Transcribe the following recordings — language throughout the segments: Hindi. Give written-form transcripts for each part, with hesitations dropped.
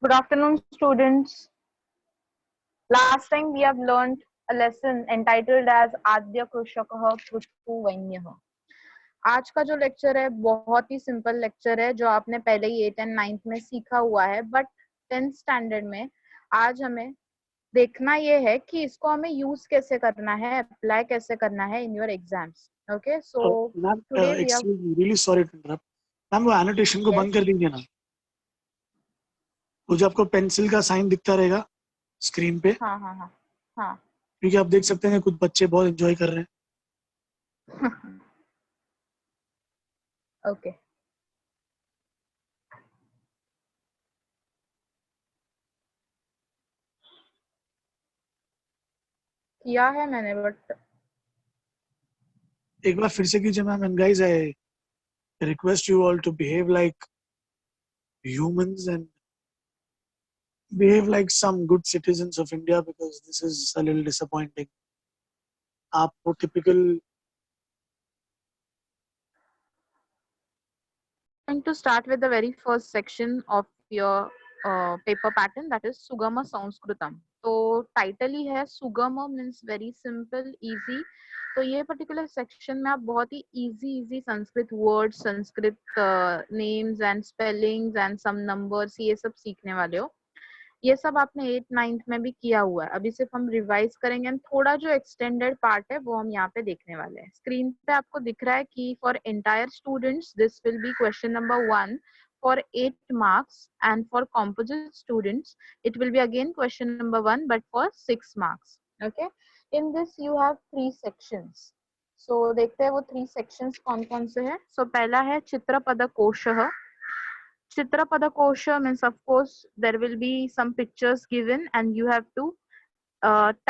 Good afternoon, students. Last time we have learned a lesson entitled as आद्य कृषकः पृथु वैन्यः। आज का जो लेक्चर है बहुत ही सिंपल लेक्चर है जो आपने पहले ही 8 एंड 9th में सीखा हुआ है, बट 10th स्टैंडर्ड में आज हमें देखना ये है कि इसको हमें यूज कैसे करना है, अप्लाई कैसे करना है in your exams. Okay, so today we are really sorry to interrupt ma'am, वो एनोटेशन को बंद कर दीजिए ना। वो जो आपको पेंसिल का साइन दिखता रहेगा स्क्रीन पे, हाँ हाँ हाँ हाँ क्योंकि आप देख सकते हैं कुछ बच्चे बहुत एंजॉय कर रहे हैं। ओके किया है मैंने, बट एक बार फिर से कीजिए ma'am. And guys, I request you all to behave like humans and behave like some good citizens of India, because this is a little disappointing. आप वो typical going to start with the very first section of your paper pattern, that is Sugama Sanskritam. तो टाइटल ही है सुगम मीन्स वेरी सिंपल इजी। तो ये पर्टिकुलर सेक्शन में आप बहुत ही easy Sanskrit words, Sanskrit names and spellings and some numbers ये सब सीखने वाले हो। ये सब आपने 8th 9th में भी किया हुआ है, अभी सिर्फ हम रिवाइज करेंगे एंड थोड़ा जो एक्सटेंडेड पार्ट है वो हम यहाँ पे देखने वाले हैं। स्क्रीन पे आपको दिख रहा है कि for entire students this will be question number 1 for 8 marks, and for composite students it will be again question number 1 but for 6 marks. Okay, in this you have 3 sections. So देखते हैं वो 3 sections कौन कौन से हैं। So पहला है चित्रपद कोशः। Chitrapadakosha means, of course, there will be some pictures given and you have to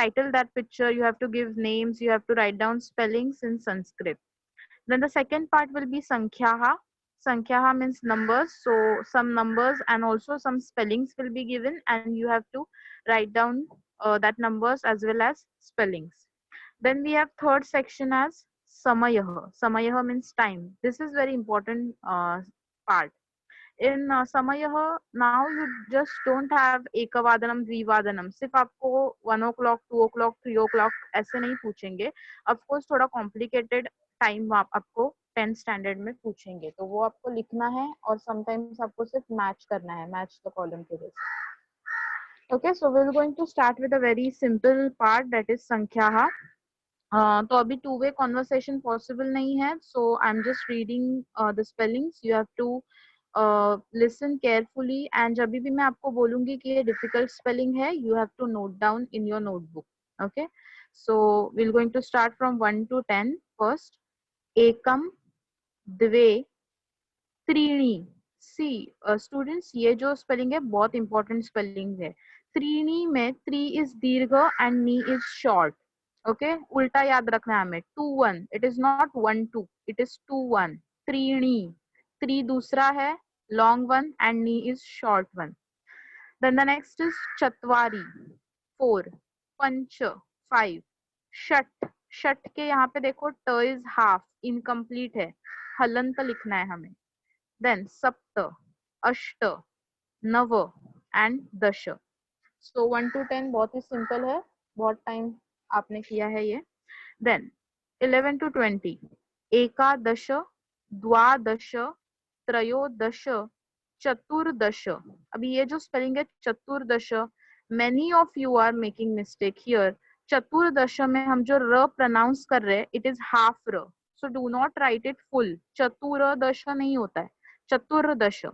title that picture, you have to give names, you have to write down spellings in Sanskrit. Then the second part will be Sankhyaha. Sankhyaha means numbers, so some numbers and also some spellings will be given and you have to write down that numbers as well as spellings. Then we have third section as Samayaha. Samayaha means time. This is very important part. इन समय now you just don't have एकवादनम द्विवादनम, सिर्फ आपको 1 o'clock 2 o'clock 3 o'clock ऐसे नहीं पूछेंगे। ऑफ कोर्स थोड़ा कॉम्प्लिकेटेड टाइम आपको 10th स्टैंडर्ड में पूछेंगे, तो वो आपको लिखना है और समटाइम्स आपको सिर्फ मैच करना है, मैच द कॉलम के लिए। Okay, so we are going to start with a very simple part, that is संख्या। तो अभी टू वे कॉन्वर्सेशन पॉसिबल नहीं है, so I am just reading the spellings, you have to listen carefully and जब भी मैं आपको बोलूंगी कि ये डिफिकल्ट स्पेलिंग है, you have to note down in your notebook. Okay, so we are going to start from 1 to 10 first. एकम, द्वे, त्रीणि। सी स्टूडेंट्स, ये जो स्पेलिंग है बहुत इंपॉर्टेंट स्पेलिंग है। त्रीणि में 3 इज दीर्घ एंड नी इज शॉर्ट। ओके, उल्टा याद रखना है हमें। 2 1, it is not 1 2, it is 2 1। त्रीणि, 3 दूसरा है लॉन्ग वन एंड नी is short one. Then the next is चत्वारी 4, पंच 5, षट। षट के यहाँ पे देखो ट इज हाफ, इनकम्प्लीट है, हलंत लिखना है हमें। देन सप्त, अष्ट, नव एंड दश। सो 1 to 10 बहुत ही सिंपल है, बहुत टाइम आपने किया है ये। देन 11 to 20, एकादश, द्वादश, त्रयोदश, चतुर्दश। अभी ये जो स्पेलिंग है चतुर्दश, many of you are making mistake here. चतुर्दश में हम जो र प्रोनाउंस कर रहे हैं इट इज हाफ र, so do not write it full. चतुर्दश नहीं होता है, चतुर्दश।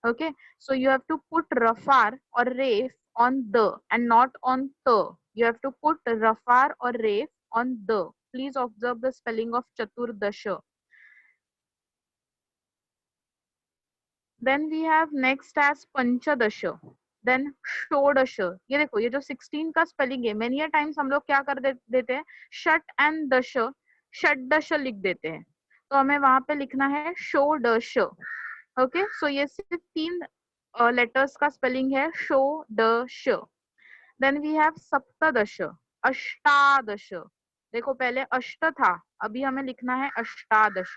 Okay, so you have to put रफार और रेफ on the and not on the. You have to put rafar or ref on the. Please observe the spelling of chaturdasha. Then we have next as panchadasha, then shodasha. ये देखो, ये जो 16 का स्पेलिंग है, many a times हम लोग क्या कर देते हैं, षट एंड दश, षड्दश लिख देते हैं, तो हमें वहां पे लिखना है षोडश। ओके, सो ये सिर्फ 3 लेटर्स का स्पेलिंग है, षोडश। देन वी हैव सप्तदश, अष्टादश। देखो पहले अष्ट था, अभी हमें लिखना है अष्टादश।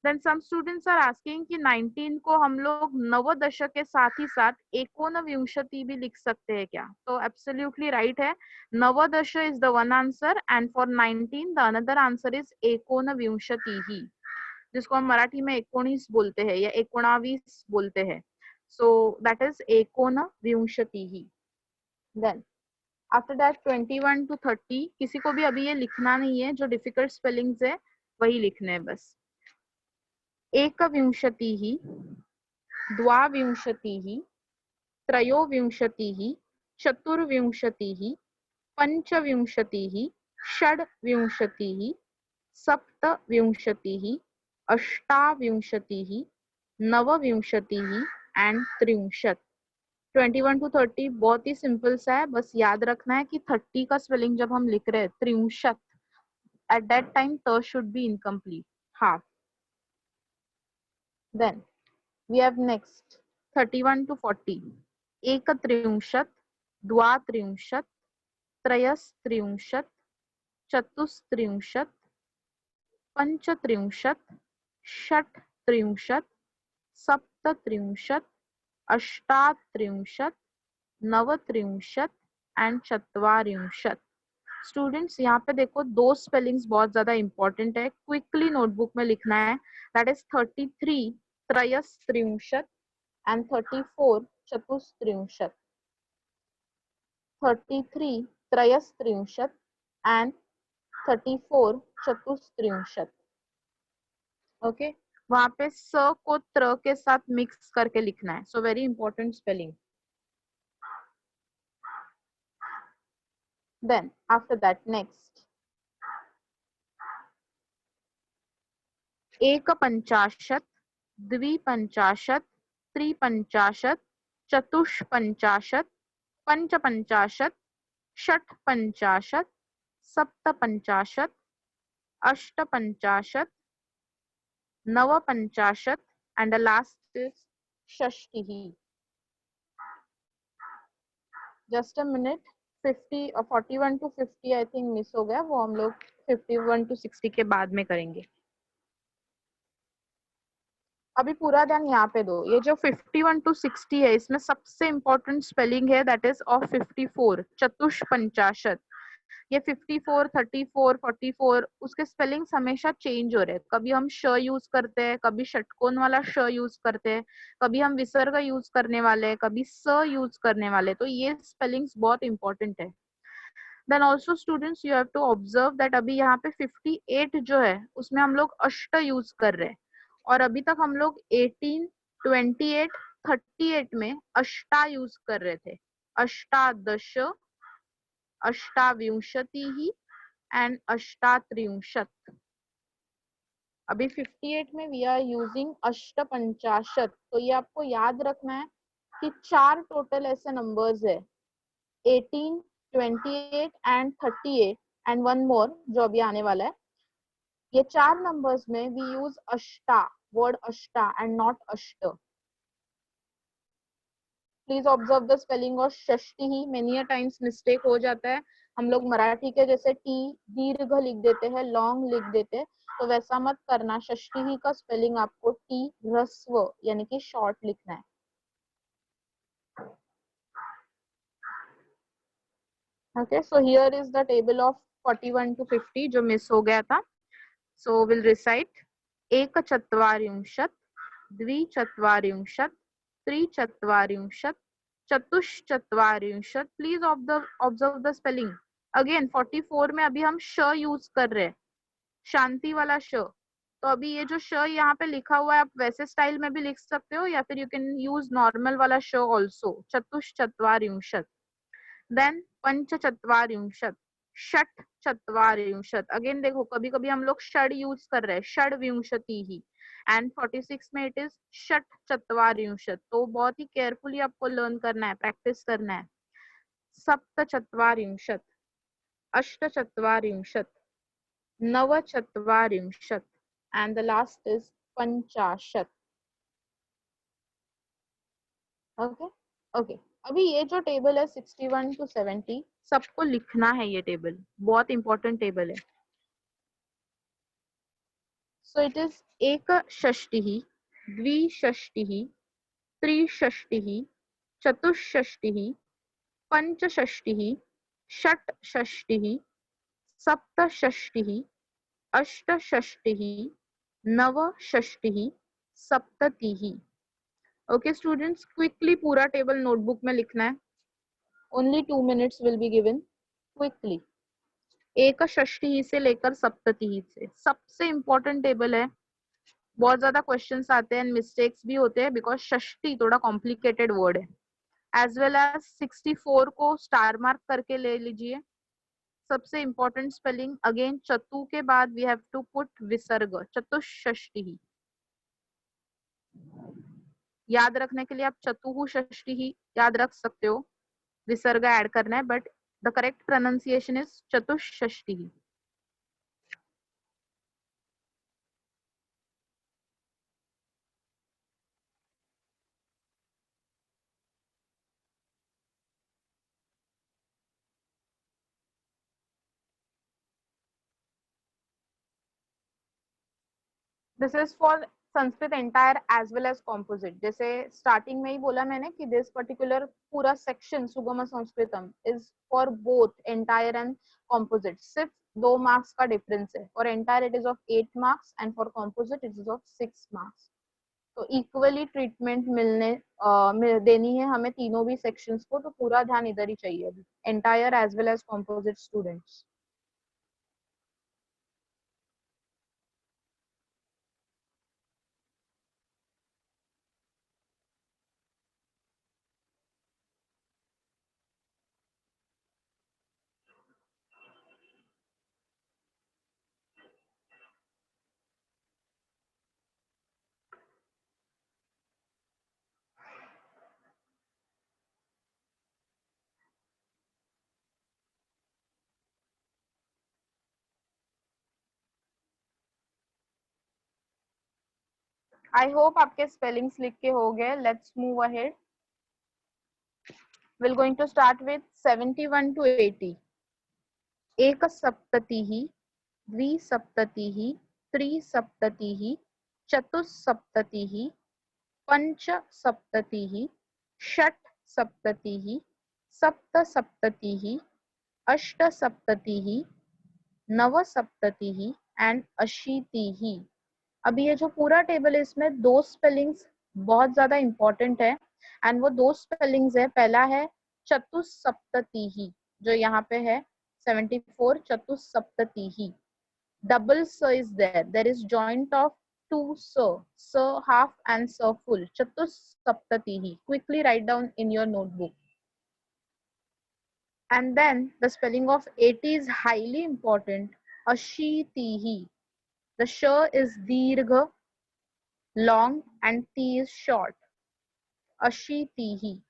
Then some students are asking कि 19 को हम लोग नवदशक के साथ ही साथ एकोनविंशति भी लिख सकते हैं क्या? तो एब्सोल्युटली राइट है, नवदश is the one answer and for 19 the another answer is एकोनविंशति ही, जिसको हम मराठी में 19 बोलते हैं या 19 बोलते हैं. सो दैट इज एकोनविंशति ही. देन आफ्टर दैट 21 to 30, किसी को भी अभी ये लिखना नहीं है, जो डिफिकल्ट स्पेलिंग्स है वही लिखने हैं बस. एकविंशतिः, द्वाविंशतिः, त्रयोविंशतिः, चतुर्विंशतिः, पञ्चविंशतिः, षड्विंशतिः, सप्तविंशतिः, अष्टाविंशतिः, नवविंशतिः एंड त्रिंशत्. 21 to 30 बहुत ही सिंपल सा है, बस याद रखना है कि 30 का स्पेलिंग जब हम लिख रहे हैं त्रिंशत्, at that time t should be incomplete, half. Then we have next 31 to 40. एकत्रिंशत्, द्वात्रिंशत्, त्रयस्त्रिंशत्, चतुस्त्रिंशत्, पञ्चत्रिंशत्, षट्त्रिंशत्, सप्तत्रिंशत्, अष्टात्रिंशत्, नवत्रिंशत् एंड चत्वारिंशत्. स्टूडेंट्स यहाँ पे देखो दो स्पेलिंग्स बहुत ज्यादा इंपॉर्टेंट है, क्विकली नोटबुक में लिखना है. दैट इज 33 त्रयस्त्रिंशत् एंड 34 चतुस्त्रिंशत्. 33 त्रयस्त्रिंशत् एंड 34 चतुस्त्रिंशत्. ओके, वहां पे स को त्र के साथ मिक्स करके लिखना है. So very important spelling. Then after that next एकपञ्चाशत्, द्विपञ्चाशत्, त्रिपञ्चाशत्, चतुष्पञ्चाशत्, पञ्चपञ्चाशत्, षट्पञ्चाशत्, सप्तपञ्चाशत्, अष्टपञ्चाशत्, नवपञ्चाशत् and the last is षष्टिः. Just a minute, 50 और 41 to 50 आई थिंक मिस हो गया, वो हम लोग 51 to 60 के बाद में करेंगे. अभी पूरा ध्यान यहाँ पे दो. ये जो 51 to 60 है, इसमें सबसे इंपॉर्टेंट स्पेलिंग है दैट इज ऑफ 54 चतुष्पंचाशत. ये 54, 34, 44 उसके स्पेलिंग्स हमेशा चेंज हो रहे हैं. कभी हम श यूज करते हैं, कभी षटकोण वाला श यूज करते हैं, कभी हम विसर्ग यूज करने वाले हैं, कभी स यूज करने वाले. तो ये स्पेलिंग्स बहुत इंपॉर्टेंट है. Then also students you have to observe that अभी यहाँ पे 58 जो है उसमें हम लोग अष्ट यूज कर रहे हैं, और अभी तक हम लोग 18, 28, 38 में अष्टा यूज कर रहे थे. अष्टादश, अष्टाविंशतिः एंड अष्टात्रिंशत्. अभी 58 में वी आर यूजिंग अष्टपंचाशत. तो ये आपको याद रखना है कि 4 टोटल ऐसे नंबर्स है, 18, 28 एंड 38 एंड वन मोर जो अभी आने वाला है. ये 4 नंबर्स में वी यूज अष्टा, वर्ड अष्टा एंड नॉट अष्ट. Please observe the spelling of षष्टि ही. मेनी टाइम्स मिस्टेक हो जाता है, हम लोग मराठी के जैसे टी दीर्घ लिख देते हैं, लॉन्ग लिख देते हैं, तो वैसा मत करना. षष्टि ही का स्पेलिंग आपको टी ह्रस्व यानी कि शॉर्ट लिखना है. Okay, so here is the table of 41 to 50 जो मिस हो गया था. So we'll recite एकचत्वारिंशत्, द्विचत्वारिंशत्, त्रिचत्वारिंशत्, चतुश्चत्वारिंशत्. Please observe the spelling. Again 44 में अभी हम श यूज कर रहे हैं, शांति वाला श. तो अभी ये जो श यहाँ पे लिखा हुआ है आप वैसे स्टाइल में भी लिख सकते हो, या फिर यू कैन यूज नॉर्मल वाला श ऑल्सो. चतुश्चत्वारिंशत्. देन पंचचत्वारिंशत्, षट्चत्वारिंशत्. अगेन देखो कभी कभी हम लोग षड यूज कर रहे हैं, षड्विंशतिः. एंड 46 में इट इज षट्चत्वारिंशत्. तो बहुत ही केयरफुली आपको लर्न करना है, प्रैक्टिस करना है. सप्तचत्वारिंशत्, अष्टचत्वारिंशत्, नवचत्वारिंशत् एंड द लास्ट इज पंचाशत्. Okay okay. अभी ये जो टेबल है 61 to 70 सबको लिखना है. ये टेबल बहुत इंपॉर्टेंट टेबल है. So it is ekashashtihi, dvishashtihi, trishashtihi, चतुष्षष्टिः, पंचषष्टिः, षट्षष्टिः, सप्तषष्टिः, अष्टषष्टिः, नवषष्टिः, सप्ततिः. Okay students, quickly पूरा टेबल नोटबुक में लिखना है. Only 2 minutes will be given. Quickly. एकषष्टिः से लेकर सप्ततिः से सबसे इम्पोर्टेंट टेबल है. बहुत ज्यादा क्वेश्चंस आते हैं, मिस्टेक्स भी होते हैं बिकॉज षष्टि थोड़ा कॉम्प्लिकेटेड वर्ड है. एज वेल एज 64 को स्टार मार्क करके ले लीजिए. सबसे इंपॉर्टेंट स्पेलिंग अगेन, चतु के बाद वी हैव टू पुट विसर्ग, चतुष्षष्टि. याद रखने के लिए आप चतुः षष्टि ही याद रख सकते हो, विसर्ग ऐड करना है, but the correct pronunciation is चतुष्षष्टि. This is for Sanskrit entire as well as composite. जैसे स्टार्टिंग में ही बोला मैंने कि दिस पर्टिकुलर पूरा सेक्शन सुगम संस्कृतम is for both entire and composite. सिर्फ 2 मार्क्स का डिफरेंस है. For entire it is of 8 marks and for composite it is of 6 marks. तो इक्वली ट्रीटमेंट देनी है हमें तीनों भी सेक्शंस को. तो पूरा ध्यान इधर ही चाहिए अभी, entire as well as composite students. I hope आपके स्पेलिंग्स लिख के हो गए. Let's move ahead. Will going to start with 71 to 80. एकसप्ततिः, द्विसप्ततिः, त्रिसप्ततिः, चतुस्सप्ततिः, पंचसप्ततिः, षट्सप्ततिः, सप्तसप्ततिः, अष्टसप्ततिः, नवसप्ततिः एंड अशीतिः. अभी ये जो पूरा टेबल है इसमें 2 स्पेलिंग्स बहुत ज्यादा इंपॉर्टेंट है एंड वो 2 स्पेलिंग्स है. पहला है चतुस्सप्ततिः जो यहाँ पे है 74, चतुस्सप्ततिः. double s is there. There is joint of 2 s half and s full. Chatussaptatihi. Quickly write down in your notebook. And then the spelling of 80 is highly important. Ashitihi. The sh is dirgha, long, and t is short. Ashitihi.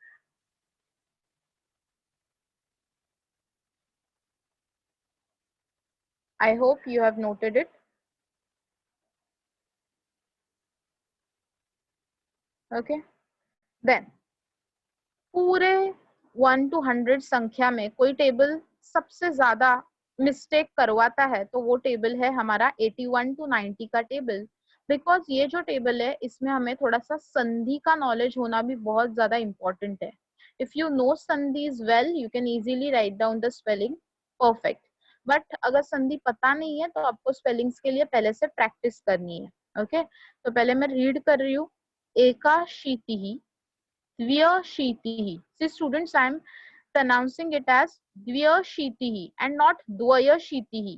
I hope you have noted it. Okay. Then पूरे 1 to 100 संख्या में कोई टेबल सबसे ज्यादा मिस्टेक करवाता है तो वो टेबल है हमारा 81 to 90 का टेबल. बिकॉज ये जो टेबल है इसमें हमें थोड़ा सा संधि का नॉलेज होना भी बहुत ज्यादा इंपॉर्टेंट है. इफ यू नो संधिज well you can easily write down the spelling perfect. But अगर संधि पता नहीं है तो आपको स्पेलिंग्स के लिए पहले से प्रैक्टिस करनी है. ओके तो पहले मैं रीड कर रही हूँ. एकाशीतिः, द्व्यशीतिः. See students, I am pronouncing it as द्व्यशीतिः and not द्वयशीतिः.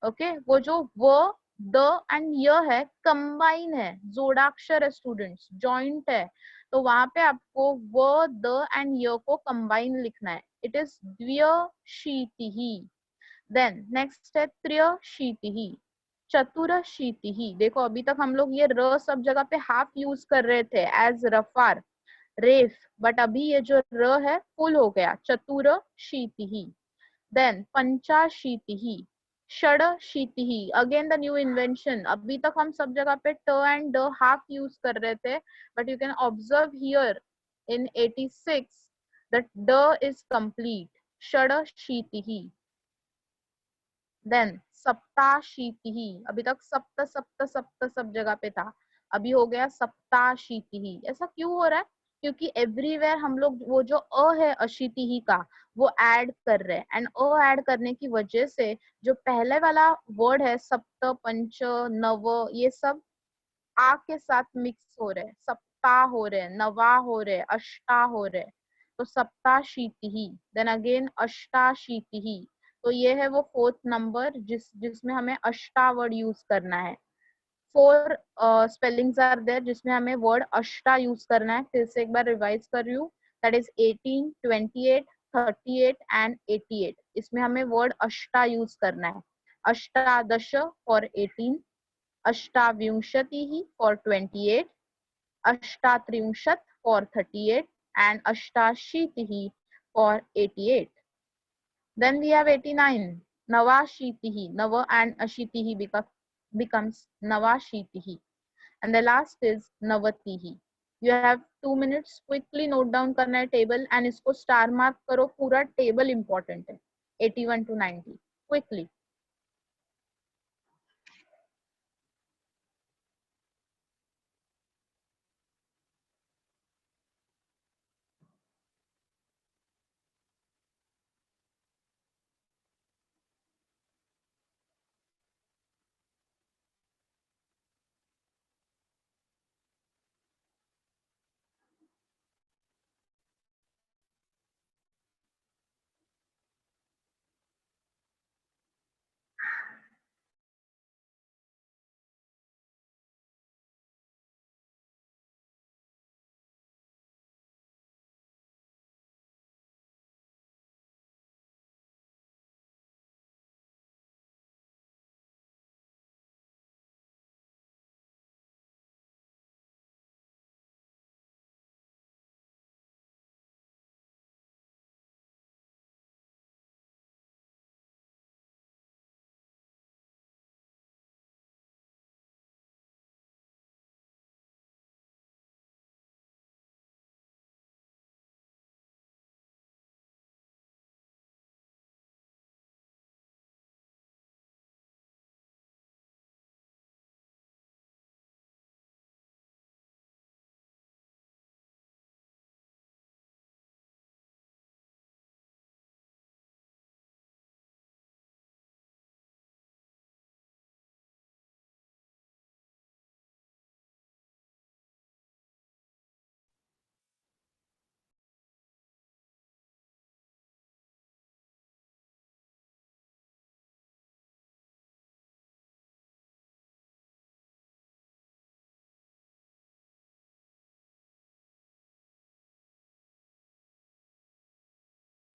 Okay, वो जो व, द एंड य है कंबाइन है, जोड़ाक्षर है स्टूडेंट्स, जॉइंट है. तो वहां पे आपको व, द एंड य को कंबाइन लिखना है. इट इज द्व्यशीतिः. देन नेक्स्ट है त्र्यशीतिः, चतुरशीतिः. देखो अभी तक हम लोग ये र सब जगह पे हाफ यूज कर रहे थे एज रफार, रेफ, बट अभी ये जो र है फुल हो गया, चतुरशीतिः. देन पंचाशीतिः, षडशीतिः. Again the new invention. अभी तक हम सब जगह पे ट एंड ड हाफ यूज कर रहे थे, but you can observe here in 86 that ड इज कंप्लीट, षडशीतिः. देन सप्ताशीतिः, अभी तक सप्त सप्त सप्त सब जगह पे था, अभी हो गया सप्ताशीतिः। ऐसा क्यों हो रहा है? क्योंकि एवरीवेयर हम लोग वो जो अ है अशीतिः का वो ऐड कर रहे हैं, एंड अ ऐड करने की वजह से जो पहले वाला वर्ड है सप्त पंच नव, ये सब आ के साथ मिक्स हो रहे हैं, सप्ताह हो रहे हैं, नवा हो रहे हैं, अष्टा हो रहे हैं। तो सप्ताशीतिः, देन अगेन अष्टाशीतिः। तो ये है वो फोर्थ नंबर जिसमें हमें अष्टा वर्ड यूज करना है। फोर स्पेलिंग्स आर देयर जिसमें हमें वर्ड अष्टा यूज करना है। फिर से एक बार रिवाइज कर रही हूँ, दैट इज 18, 28, 38 एंड 88। इसमें हमें वर्ड अष्टा यूज करना है। अष्टादश फॉर 18, अष्टाविंशतिः for 28, अष्टात्रिंशत् for 38, and अष्टाशीतिः for 88. Then we have 89, navashitihi. Nava and ashitihi becomes navashitihi. And the last is navatihi. You have 2 minutes. Quickly note down करना है table and इसको star mark करो. पूरा table important है 81 to 90. Quickly.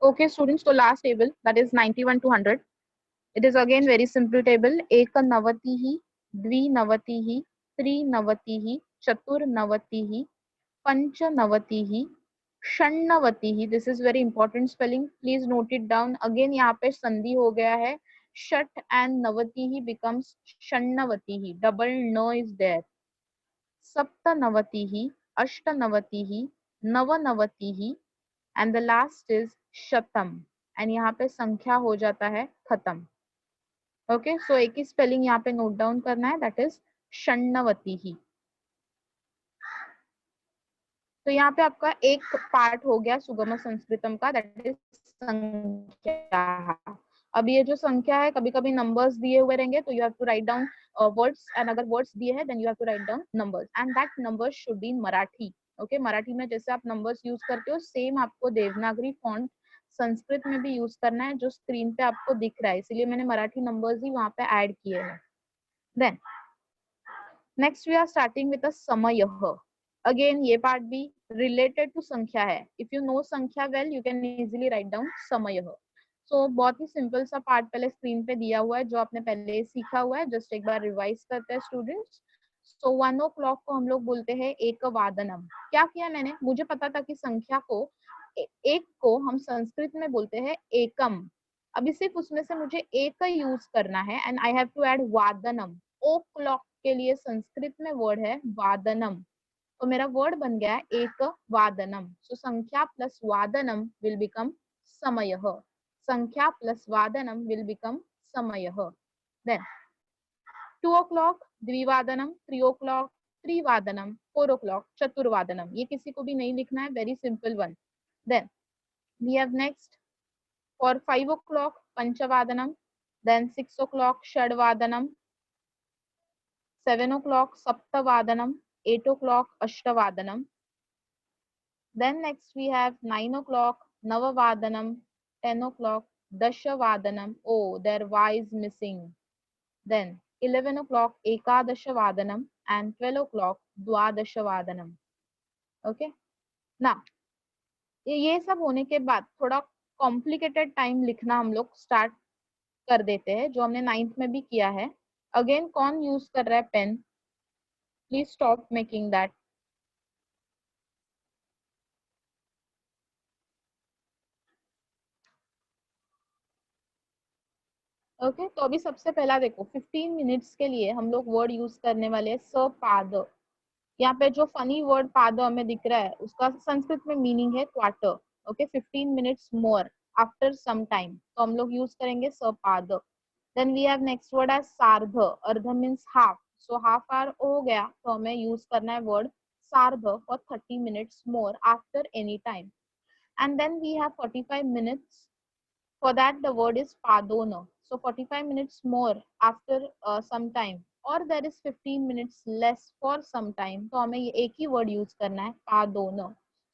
Okay, students, so last table, that is 91 to 100. It is again very simple table. Ekanavatihi, Dvinavatihi, Trinavatihi, Chaturnavatihi, Panchanavatihi, Shannavatihi. This is very important spelling. Please note it down. Again यहाँ पे संधि हो गया है. Shat and Navatihi becomes Shannavatihi. Double no is there. Saptanavatihi, Ashtanavatihi, Navanavatihi, and the last is Shatam. And यहाँ पे संख्या हो जाता है खत्म. ओके, सो एक ही स्पेलिंग यहाँ पे नोट डाउन करना है, दैट इज षण्णवती ही. तो यहाँ पे आपका एक पार्ट हो गया सुगम संस्कृतम का, दैट इज संख्या. अब ये जो संख्या है, कभी कभी नंबर्स दिए हुए रहेंगे तो you have to write down words, and अगर वर्ड्स दिए हैं then you have to write down numbers, and that numbers should be in Marathi. Okay, Marathi में जैसे आप नंबर्स यूज करते हो सेम आपको देवनागरी फॉन्ट संस्कृत में भी यूज करना है, जो स्क्रीन पे आपको दिख रहा है, इसलिए मैंने मराठी नंबर्स ही वहां पे ऐड किए हैं. Then next we are starting with a समयः. अगेन ये पार्ट भी रिलेटेड टू संख्या है. इफ यू नो संख्या well you can easily write down समयः. सो बहुत ही सिंपल सा पार्ट पहले स्क्रीन पे दिया हुआ है जो आपने पहले सीखा हुआ है. जस्ट एक बार रिवाइज करते हैं स्टूडेंट्स. सो 1 o'clock को हम लोग बोलते हैं एक वादनम. क्या किया मैंने, मुझे पता था कि संख्या को एक को हम संस्कृत में बोलते हैं एकम. अभी सिर्फ उसमें से मुझे एक का यूज करना है, and I have to add वादनम. ओ क्लॉक के लिए संस्कृत में वर्ड है वादनम, तो मेरा वर्ड बन गया एक वादनम. सो संख्या प्लस वादनम विल बिकम समयः. संख्या प्लस वादनम विल बिकम समयः. Then 2 o'clock द्विवादनम, 3 o'clock त्रिवादनम, 4 o'clock चतुर्वादनम. ये किसी को भी नहीं लिखना है, very simple one. Then we have next for 5 o'clock panchavadanam, then 6 o'clock shadvadanam, 7 o'clock saptavadanam, 8 o'clock ashtavadanam. Then next we have 9 o'clock navavadanam, 10 o'clock dashavadanam. Oh, their Y is missing. Then 11 o'clock ekadashavadanam and 12 o'clock dwadashavadanam. Okay. Now ये सब होने के बाद थोड़ा कॉम्प्लिकेटेड टाइम लिखना हम लोग स्टार्ट कर देते हैं, जो हमने 9th में भी किया है. अगेन कौन यूज कर रहा है pen? Please stop making that. Okay, तो अभी सबसे पहला देखो 15 मिनट्स के लिए हम लोग वर्ड यूज करने वाले हैं सपाद. यहाँ पे जो फनी वर्ड पाद हमें दिख रहा है उसका संस्कृत में मीनिंग है quarter. Okay, 15 minutes more after some time, तो हम लोग यूज करेंगे सपाद. Then we have next word as सार्ध. अर्ध means half, so half hour हो गया तो हमें यूज करना है वर्ड सार्ध for 30 minutes more after any time. And then we have 45 minutes. For that the word is padona. So 45 minutes more after some time, or there is 15 minutes less for some time. तो हमें ये एक ही word use करना है padona.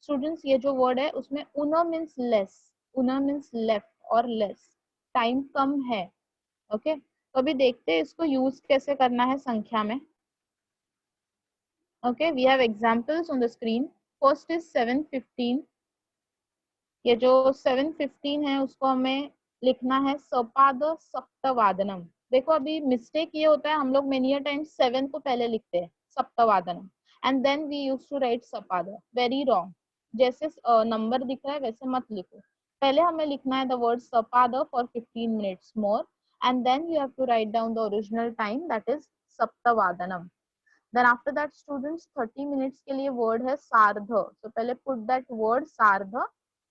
Students, ये जो word है उसमें una means less, una means left or less. Time कम है. Okay? तो अभी देखते हैं इसको use कैसे करना है संख्या में. Okay, we have examples on the screen. First is 7:15. ये जो 7:15 है उसको हमें लिखना है सपाद सप्तवादनम. देखो अभी मिस्टेक ये होता है, हम लोग मेनी टाइम 7 को पहले लिखते हैं सप्तवादनम and then we use to write सपाद. Very wrong. जैसे नंबर दिख रहा है वैसे मत लिखो. पहले हमें लिखना है द वर्ड सपाद for 15 minutes more and then you have to write down the original time, that is सप्तवादनम. Then after that students 30 minutes के लिए word है सार्ध. So पहले put that word सार्ध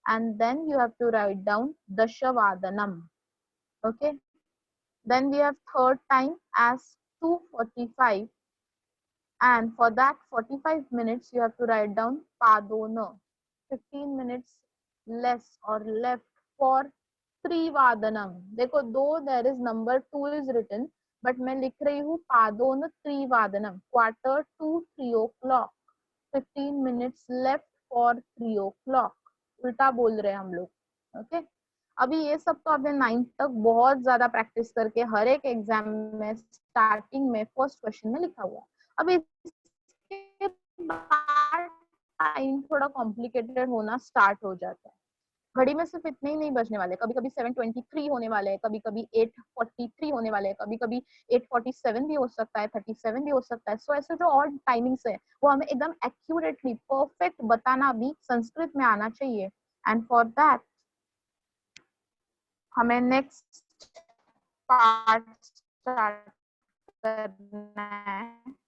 and then you have to write down dashavadanam. Okay, then we have third time as 2:45 and for that 45 minutes you have to write down padona. 15 minutes less or left for त्रिवादनम. देखो दो there is number 2 is written but मैं लिख रही हूँ पादोन त्रिवादनम, quarter to 3 o'clock. 15 minutes left for 3 o'clock. उल्टा बोल रहे हैं हम लोग. ओके, अभी ये सब तो आपने 9th तक बहुत ज्यादा प्रैक्टिस करके हर एक एग्जाम में स्टार्टिंग में फर्स्ट क्वेश्चन में लिखा हुआ. अब इसके बाद टाइम थोड़ा कॉम्प्लिकेटेड होना स्टार्ट हो जाता है. घड़ी में सिर्फ इतने ही नहीं बजने वाले, कभी कभी 7:23 होने वाले हैं, कभी कभी 8:43 होने वाले हैं, कभी कभी 8:47 भी हो सकता है, 37 भी हो सकता है. सो ऐसे जो और टाइमिंग्स है वो हमें एकदम एक्यूरेटली परफेक्ट बताना भी संस्कृत में आना चाहिए. एंड फॉर दैट हमें नेक्स्ट पार्ट स्टार्ट करना है.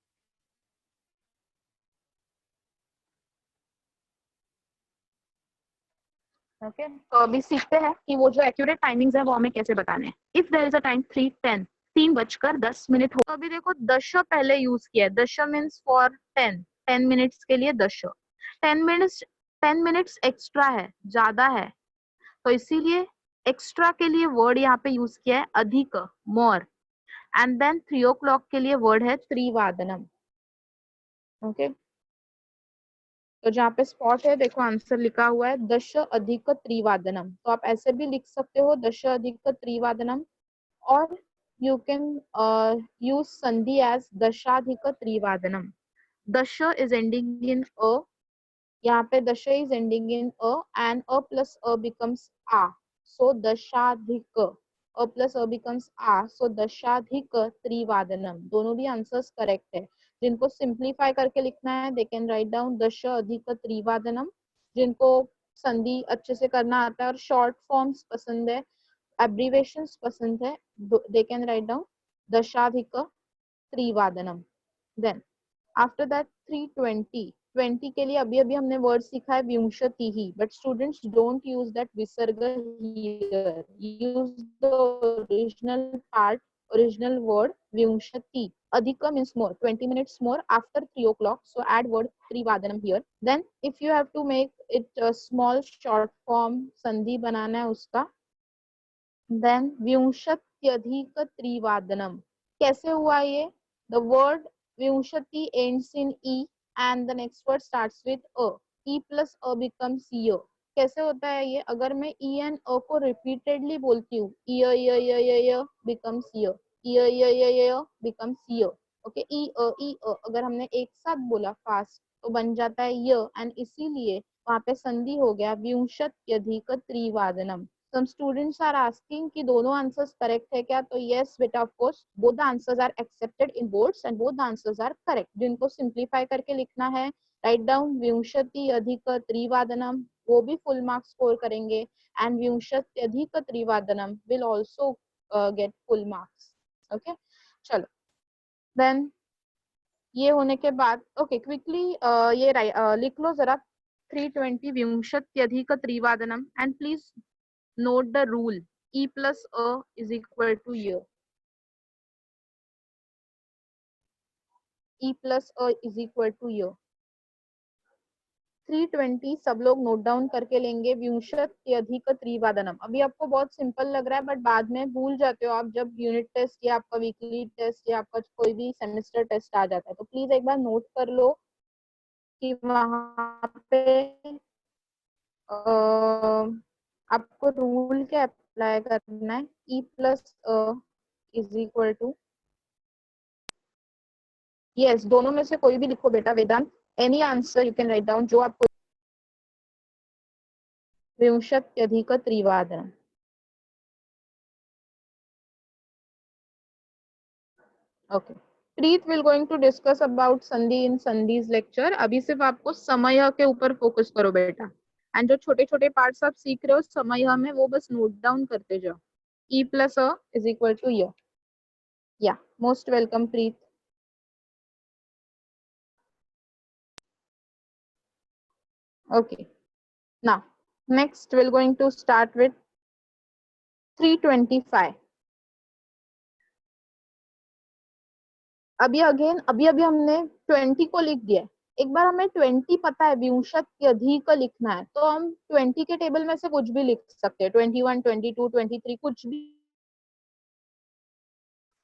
ओके, तो अभी सीखते हैं कि वो जो एक्यूरेट टाइमिंग्स है वो हमें कैसे बताने हैं. If there is a time 3:10, 3:10 हो. तो अभी देखो दश पहले यूज किया है. दश मीन्स फॉर 10 मिनट्स के लिए दश. 10 मिनट्स एक्स्ट्रा है, ज्यादा है, तो इसीलिए एक्स्ट्रा के लिए वर्ड यहाँ पे यूज किया है अधिक, मोर. एंड देन 3 o'clock के लिए वर्ड है त्रिवादनम. ओके, तो जहाँ पे स्पॉट है देखो आंसर लिखा हुआ है दश अधिक त्रिवादनम. तो आप ऐसे भी लिख सकते हो दश अधिक त्रिवादनम, और यू कैन यूज संधि एज दशाधिक त्रिवादनम. दश इज एंडिंग इन अ, यहाँ पे दश इज एंडिंग इन अ एंड अ प्लस अ बिकम्स आ, सो दशाधिक. अ प्लस अ बिकम्स आ, सो दशाधिक त्रिवादनम. दोनों भी आंसर्स करेक्ट है. जिनको सिंप्लीफाई करके लिखना है दे कैन राइट डाउन दश अधिक त्रिवादनम. जिनको संधि अच्छे से करना आता है और शॉर्ट फॉर्म्स पसंद है, एब्रीवेशंस पसंद है, दे कैन राइट डाउन दशाधिक त्रिवादनम. देन आफ्टर दैट 3:20 के लिए अभी अभी हमने वर्ड सीखा है विंशति ही, but students don't use that विसर्ग here. Use the original part original word Vinshati. Adhika means more, 20 minutes more after 3 o'clock. So add word Trivadanam here. Then if you have to make it a small short form, Sandhi banana hai uska. Then Vinshatyadhik Trivadanam. कैसे हुआ ये? The word Vinshati ends in E and the next word starts with A. E plus A becomes Y. कैसे होता है ये? अगर मैं E and A को repeatedly बोलती हूँ, Y becomes Y, Y becomes Y. Okay, E A अगर हमने एक साथ बोला फास्ट तो बन जाता है य, एंड इसीलिए वहां पे संधि हो गया विंशत्यधिक त्रिवादनम. Some students are asking कि दोनों आंसर्स करेक्ट है क्या? तो yes बेटा, of course both the answers are accepted in boards and both the answers are correct. जिनको सिंप्लीफाई करके लिखना है, राइट डाउन विंशति अधिक त्रिवादनम, वो भी फुल मार्क्स स्कोर करेंगे, एंड विंशति अधिक त्रिवादनम will also get full marks. Okay, चलो देन ये होने के बाद ओके क्विकली ये लिख लो जरा 320 विंशत्यधिक त्रिवादनम, and please note the rule E plus A is equal to Y. E plus A is equal to Y. 320 सब लोग नोट डाउन करके लेंगे. विंशत्यधिक त्रिवादनम. अभी आपको बहुत सिंपल लग रहा है, बट बाद में भूल जाते हो आप जब यूनिट टेस्ट या आपका वीकली टेस्ट या आपका कोई भी सेमेस्टर टेस्ट आ जाता है. तो प्लीज एक बार नोट कर लो कि वहां पे आपको रूल क्या अप्लाई करना है. E plus is equal to, yes दोनों में से कोई भी लिखो बेटा. Vedant, any answer you can write down जो आपको. विंशत्यधिक त्रिवादनम. Okay, Preet will going to discuss about संधि इन संधिज लेक्चर. अभी सिर्फ आपको समय के ऊपर फोकस करो बेटा, एंड जो छोटे छोटे पार्ट्स आप सीख रहे हो समय में वो बस नोट डाउन करते जाओ. E plus A is equal to Y. Yeah, most welcome Preet. Okay, now next we're going to start with 325. अभी हमने 20 को लिख दिया. एक बार हमें 20 पता है विंशत्यधिक लिखना है तो हम 20 के टेबल में से कुछ भी लिख सकते हैं. 21, 22, 23 कुछ भी.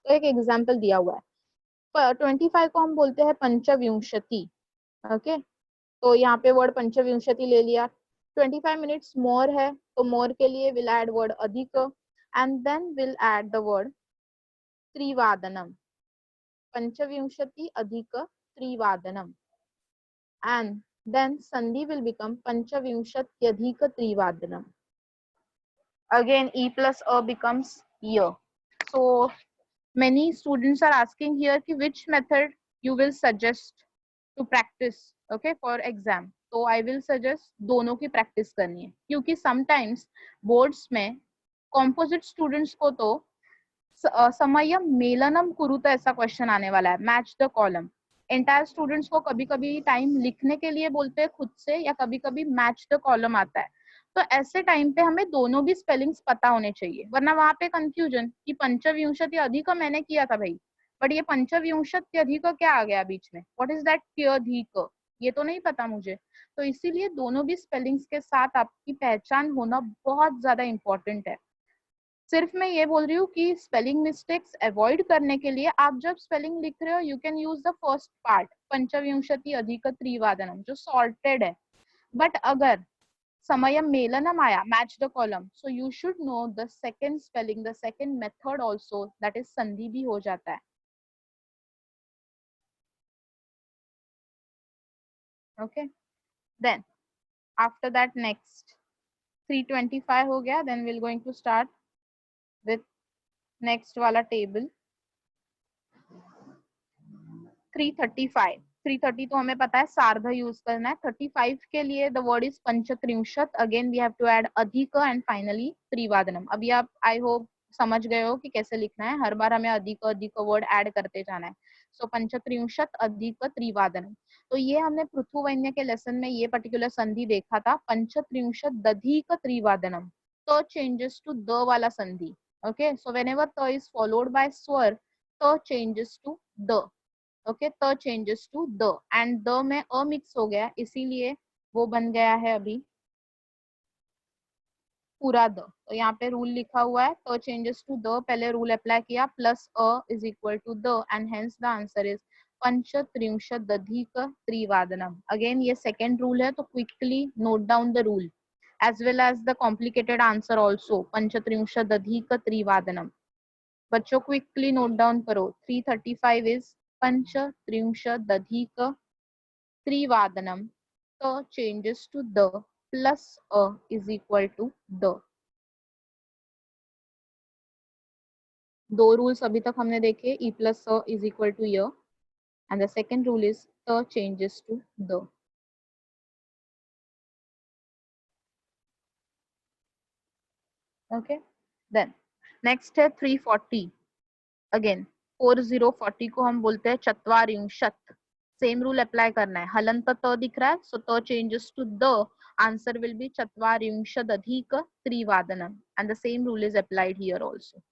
तो एक एग्जाम्पल दिया हुआ है. 25 को हम बोलते हैं पंचविंशति. ओके, तो यहाँ पे वर्ड पंचविंशति ले लिया. 25 मिनट्स मोर है तो मोर के लिए विल ऐड वर्ड अधिक, and then will add the word त्रिवादनम. पंचविंशति अधिक त्रिवादनम, and then sandhi will become panchavinshatyadhika trivadanam. Again E plus A becomes Y. So many students are asking here ki which method you will suggest to practice, okay, for exam. तो I will suggest दोनों की practice करनी है, क्योंकि sometimes boards में composite students को तो समयम मेलनम कुरुत ऐसा क्वेश्चन आने वाला है, match the column. Entire students को कभी कभी टाइम लिखने के लिए बोलते हैं खुद से, या कभी कभी मैच द कॉलम आता है. तो ऐसे टाइम पे हमें दोनों भी स्पेलिंग्स पता होने चाहिए, वरना वहां पे कंफ्यूजन कि पंचविंशति अधिक मैंने किया था भाई, बट ये पंचविंशति अधिक क्या आ गया बीच में, व्हाट इज दैट त्यधिक, ये तो नहीं पता मुझे. तो इसीलिए दोनों भी स्पेलिंग्स के साथ आपकी पहचान होना बहुत ज्यादा इंपॉर्टेंट है. सिर्फ मैं ये बोल रही हूँ कि स्पेलिंग मिस्टेक्स अवॉइड करने के लिए आप जब स्पेलिंग लिख रहे हो you can use the first part पंचविंशति अधिक त्रिवादनम जो सॉर्टेड है. बट अगर समयम मेलनम आया match the column, so you should know the second spelling, the second method also, that is संधि भी हो जाता है. Okay, then after that next 325 हो गया. Then we will going to start with next वाला टेबल 335. 330 तो हमें पता है सार्ध यूज करना है. 35 के लिए द वर्ड इज पंचत्रिंशत. Again we have to add अधिक एंड फाइनली त्रिवादनम. अभी आप आई होप समझ गए हो कि कैसे लिखना है, हर बार हमें अधिक अधिक वर्ड ऐड करते जाना है. सो पंचत्रिंशत अधिक त्रिवादनम. तो ये हमने पृथुवैन्य के लेसन में ये पर्टिकुलर संधि देखा था, पंचत्रिंशत दधिक त्रिवादनम. तो चेंजेस टू द वाला संधि Okay, so whenever ta is followed by swar, ta changes to the. Okay, ta changes to the and the में अ मिक्स हो गया, इसीलिए वो बन गया है अभी पूरा द. तो यहाँ पे रूल लिखा हुआ है तो चेंजेस टू द, पहले रूल अप्लाई किया प्लस अ इज इक्वल टू द and hence the answer is पंचत्रिंशदधिक त्रिवादनम. अगेन ये सेकेंड रूल है तो quickly note down the rule as well as the complicated answer also. पंचत्रिंशदधिक त्रिवादनम. बच्चों क्विकली नोट डाउन करो. 335 इज पंचत्रिंशदधिक त्रिवादनम. तो चेंजेस टू द प्लस अ इज इक्वल टू द. दो रूल्स अभी तक हमने देखे, ई प्लस अ इज इक्वल टू य and the second rule is the changes to द. ओके, देन नेक्स्ट है 340. अगेन 4040 को हम बोलते हैं चत्वारिंशत. सेम रूल अप्लाई करना है. हलंत त दिख रहा है सो त चेंजेस टू द, आंसर विल बी चत्वारिंशदधिक त्रिवादनम and the same rule is applied here also.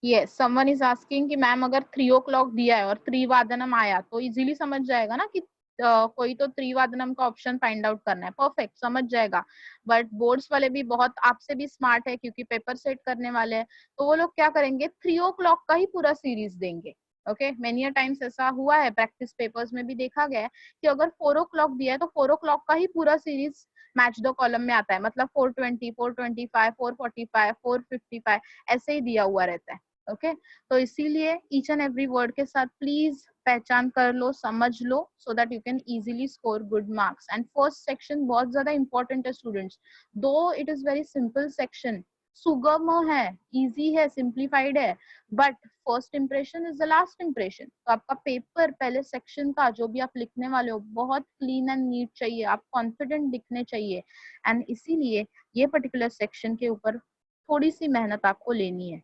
Yes, someone is asking कि मैम अगर 3 o'clock दिया है और त्रिवादनम आया तो इजीली समझ जाएगा ना कि कोई तो त्रिवादनम का ऑप्शन फाइंड आउट करना है. परफेक्ट, समझ जाएगा. बट बोर्ड्स वाले भी बहुत आपसे भी स्मार्ट है क्योंकि पेपर सेट करने वाले हैं, तो वो लोग क्या करेंगे 3 o'clock का ही पूरा सीरीज देंगे. ओके, मेनी टाइम्स ऐसा हुआ है, प्रैक्टिस पेपर्स में भी देखा गया है कि अगर 4 o'clock दिया है तो 4 o'clock का ही पूरा सीरीज मैच द कॉलम में आता है. मतलब 420, 425, 445, 455 ऐसे ही दिया हुआ रहता है. ओके, तो इसीलिए ईच एंड एवरी वर्ड के साथ प्लीज पहचान कर लो, समझ लो, so that you can easily score good marks. And first section बहुत ज्यादा इंपॉर्टेंट है students. Though it is very simple section, सुगम है, इजी है, सिंप्लीफाइड है, but first impression is the last impression. तो आपका पेपर पहले सेक्शन का जो भी आप लिखने वाले हो बहुत क्लीन एंड नीट चाहिए, आप कॉन्फिडेंट दिखने चाहिए. एंड इसीलिए ये पर्टिकुलर सेक्शन के ऊपर थोड़ी सी मेहनत आपको लेनी है.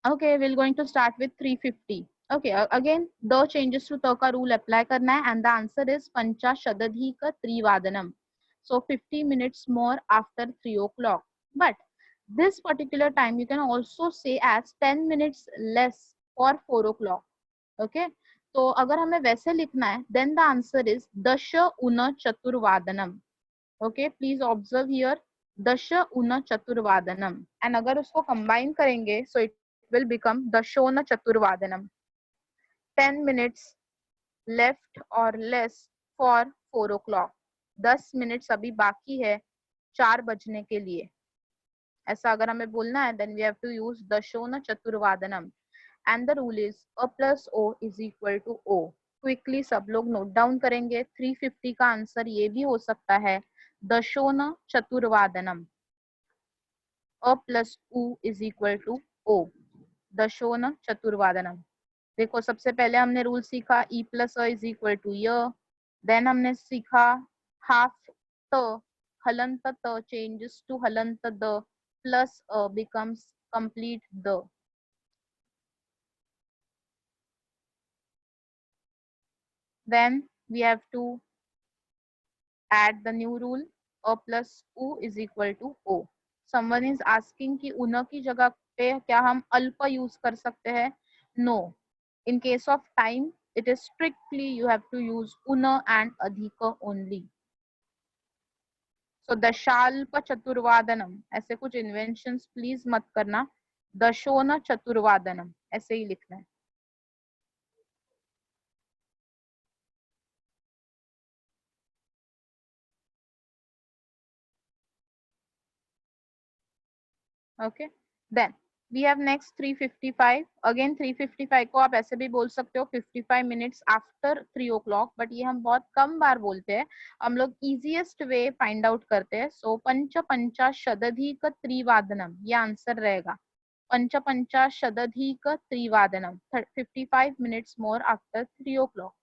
Okay, we're going to start with 350. Okay, again the changes to ta का rule apply करना है and the answer is पंचाशदधिक त्रिवादनम. So 50 minutes more after 3 o'clock. But this particular time you can also say as 10 minutes less for 4 o'clock. Okay, तो अगर हमें वैसे लिखना है then the answer is दश उन चतुर्वादनम. Okay, please observe here दश उन चतुर्वादनम. And अगर उसको combine करेंगे so it will become दशोन चतुर्वादनम. 10 minutes left or less for 4 o'clock. 10 minutes अभी बाकी है 4 बजने के लिए. ऐसा अगर हमें बोलना है then we have to use दशोन चतुर्वादनम and the rule is a plus o is equal to o. Quickly सब लोग नोट डाउन करेंगे. 350 का आंसर ये भी हो सकता है दशोन चतुर्वादनम. a plus u is equal to o. दशोन चतुर्वादनम. देखो सबसे पहले हमने रूल सीखा ई प्लस अ इज इक्वल टू य. देन हमने सीखा हाफ त, हलंत त चेंजेस टू हलंत द प्लस अ बिकम्स कंप्लीट द. Then we have to add the new rule a plus u is equal to o. Someone is asking कि उन की जगह पे क्या हम अल्प यूज कर सकते हैं? No. In case of time, it is strictly you have to use una and adhika only. So दशाल्प चतुर्वादनम ऐसे कुछ इन्वेंशंस प्लीज मत करना. दशोन चतुर्वादनम ऐसे ही लिखना है. Okay, then we have next 355. Again 355 को आप ऐसे भी बोल सकते हो 55 minutes after 3 o'clock, but ये हम बहुत कम बार बोलते हैं. हम लोग easiest way find out करते हैं. So पंचपंचाशदधिक त्रिवादनम ये आंसर रहेगा. पंचपंचाशदधिक त्रिवादनम 55 minutes more after 3 o'clock.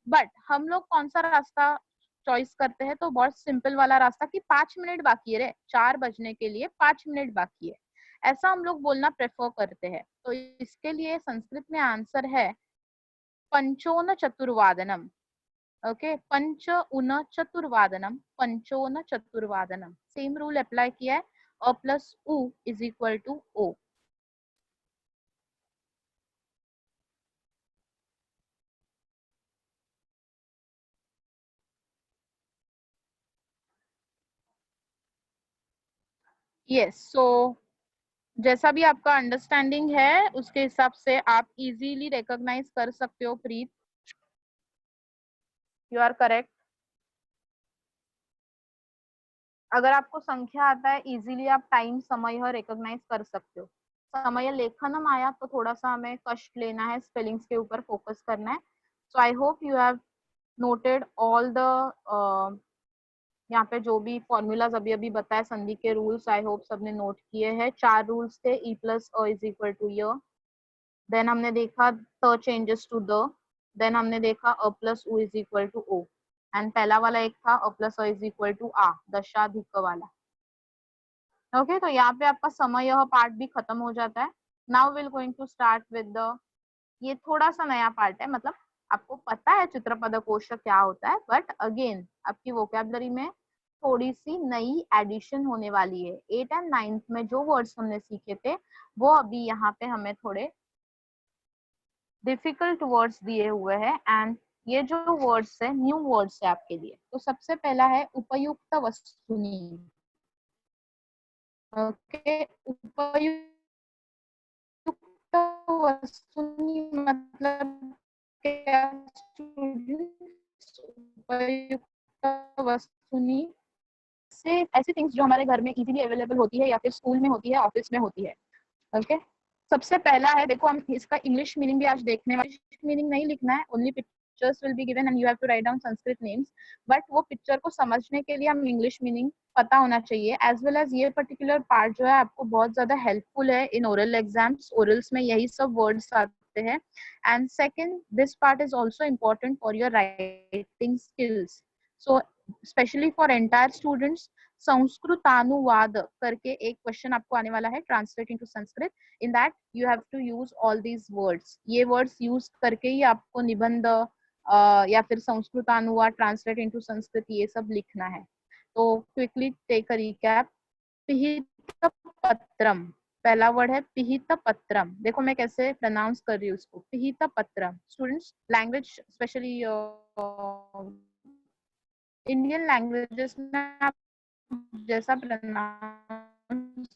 But हम लोग कौन सा रास्ता चॉइस करते हैं? तो बहुत सिंपल वाला रास्ता कि 5 मिनट बाकी है रे, 4 बजने के लिए 5 मिनट बाकी है. ऐसा हम लोग बोलना प्रेफर करते हैं। तो इसके लिए संस्कृत में आंसर है पंचोन चतुर्वादनम। ओके, पंच उन चतुर्वादनम, पंचोन चतुर्वादनम। सेम रूल अप्लाई किया है, अ प्लस उ इज इक्वल टू ओ। यस, सो जैसा भी आपका अंडरस्टैंडिंग है उसके हिसाब से आप इजीली रिकॉग्नाइज कर सकते हो। प्रीत, यू आर करेक्ट। अगर आपको संख्या आता है इजीली आप टाइम समय रिकॉग्नाइज कर सकते हो। समय लेखनम आया तो थोड़ा सा हमें कष्ट लेना है, स्पेलिंग्स के ऊपर फोकस करना है। So I hope you have noted all the यहाँ पे जो भी फॉर्मूलाज अभी अभी बताए, संधि के रूल्स, आई होप सबने नोट किए हैं। 4 रूल्स थे, ई प्लस अ इज इक्वल टू य। देन हमने देखा द चेंजेस टू द। देन हमने देखा अ प्लस उ इज इक्वल टू ओ। एंड पहला वाला एक था अ प्लस अ इज इक्वल टू आ, दशाधिक वाला। ओके, तो यहाँ पे आपका समय यह पार्ट भी खत्म हो जाता है। Now will going to start with the, ये थोड़ा सा नया पार्ट है, मतलब आपको पता है चित्रपद कोश क्या होता है, बट अगेन आपकी वोकैबुलरी में थोड़ी सी नई एडिशन होने वाली है। 8 एंड 9th में जो वर्ड्स हमने सीखे थे वो अभी यहाँ पे हमें थोड़े डिफिकल्ट वर्ड्स दिए हुए हैं। एंड ये जो वर्ड्स है न्यू वर्ड्स है आपके लिए। तो सबसे पहला है उपयुक्त वस्तुनि। ओके, उपयुक्त वस्तुनि मतलब क्या स्टूडेंट्स? उपयुक्त वस्तुनि से ऐसी थिंग्स जो हमारे घर में इजीली अवेलेबल होती है या फिर स्कूल में होती है, ऑफिस में होती है। ओके, सबसे पहला है, देखो हम इसका इंग्लिश मीनिंग भी आज देखने वाले। मीनिंग नहीं लिखना है, only pictures will be given and you have to write down Sanskrit names. But वो पिक्चर को समझने के लिए हम इंग्लिश मीनिंग पता होना चाहिए। एज वेल एज ये पर्टिकुलर पार्ट जो है आपको बहुत ज्यादा हेल्पफुल है इन ओरल एग्जाम्स। ओरल्स में यही सब वर्ड्स आते हैं। And second, this part is also important for your writing skills. So specially for entire students, संस्कृतानुवाद करके एक क्वेश्चन आपको आने वाला है, translate into Sanskrit. In that you have to use all these words. ये वर्ड्स यूज करके ही आपको निबंध या फिर संस्कृतानुवाद, ट्रांसलेट इनटू संस्कृत, ये सब लिखना है। तो क्विकली टेक अ रिकैप। पिहित पत्रम, पहला वर्ड है पिहित पत्रम। देखो मैं कैसे प्रोनाउंस कर रही हूँ उसको, पिहित पत्रम। Students, language specially Indian languages में आप जैसा प्रोनाउंस